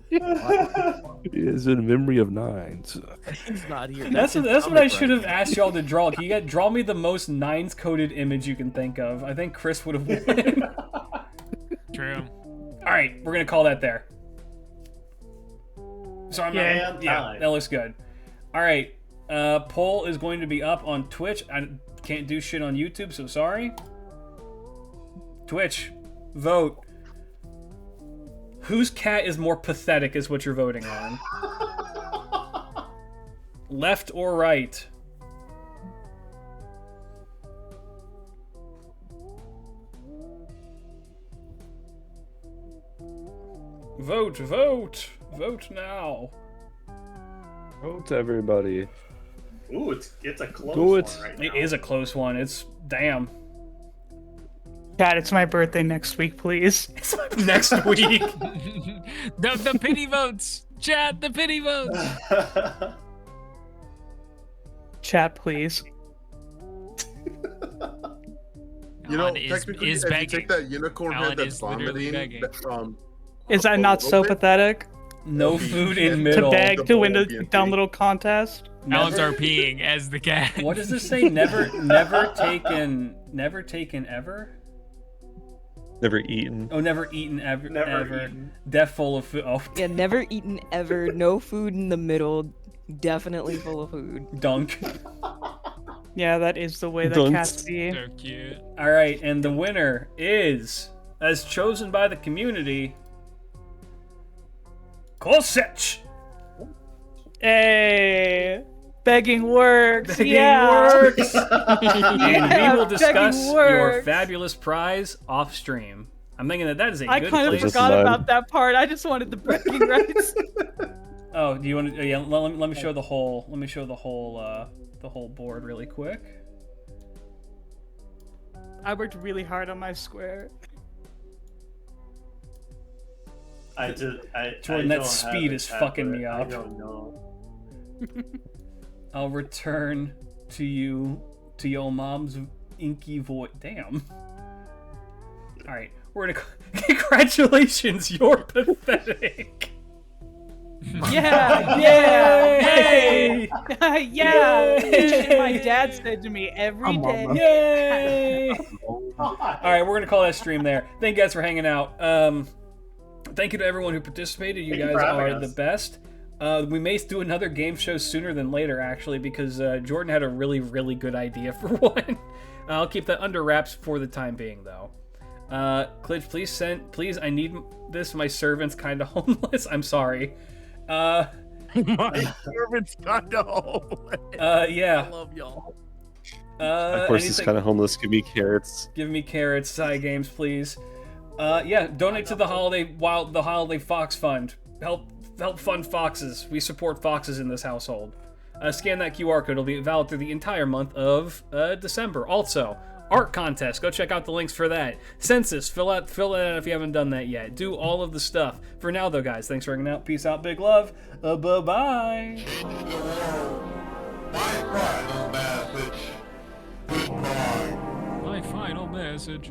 He is in memory of 9s. He's not here. That's what I should have asked y'all to draw. Can you draw me the most 9s coded image you can think of? I think Chris would have won. True. All right, we're gonna call that there. So yeah, that looks good. All right, poll is going to be up on Twitch. I can't do shit on YouTube, so sorry. Twitch, vote. Whose cat is more pathetic is what you're voting on. Left or right? Vote, vote, vote now. Vote, everybody. Ooh, it's a close Do it. one right now. It is a close one. It's damn. Cat, it's my birthday next week, please. It's next week. the pity votes. Chat, the pity votes. Chat, please. You know, Alan is technically, if you begging. take that unicorn Alan head that's is literally vomiting, begging. Is that not so pathetic? No food in middle. To beg The to win ball a being dumb big. little contest? Alan's RPing as the cat. What does this say? Never taken ever? Never eaten. Oh, never eaten ever. Never eaten. Deaf full of food. Oh, Yeah, never eaten ever. No food in the middle. Definitely full of food. dunk. Yeah, that is the way that Dunce. cats be. So cute. All right, and the winner is, as chosen by the community, Kosech. Hey! Begging works. Begging yeah. works. And Yeah, we will discuss begging your works. fabulous prize off stream. I'm thinking that is a I good kind place. of forgot about that part. I just wanted the bragging rights. Oh, do you want to? Yeah, let me show the whole. Let me show the whole board really quick. I worked really hard on my square. Jordan, that speed is fucking me up. I don't know. I'll return to you to your mom's inky voice. Damn. All right, we're gonna. Congratulations, you're pathetic. Yeah, yay! Yeah, it's what my dad said to me every day. Yay! All right, we're gonna call that stream there. Thank you guys for hanging out. Thank you to everyone who participated. You guys are the best. We may do another game show sooner than later, actually, because Jordan had a really, really good idea for one. I'll keep that under wraps for the time being, though. Klidge, please, I need this. My servant's kind of homeless. I'm sorry. My servant's kind of homeless. Yeah. I love y'all. Of course, he's kind of homeless. Give me carrots. Give me carrots. Side games, please. Yeah, donate to the holiday Fox Fund. Help fund foxes. We support foxes in this household. Scan that QR code. It'll be valid through the entire month of December. Also, art contest. Go check out the links for that. Census. Fill it out if you haven't done that yet. Do all of the stuff. For now, though, guys, thanks for hanging out. Peace out. Big love. Bye-bye. My final message.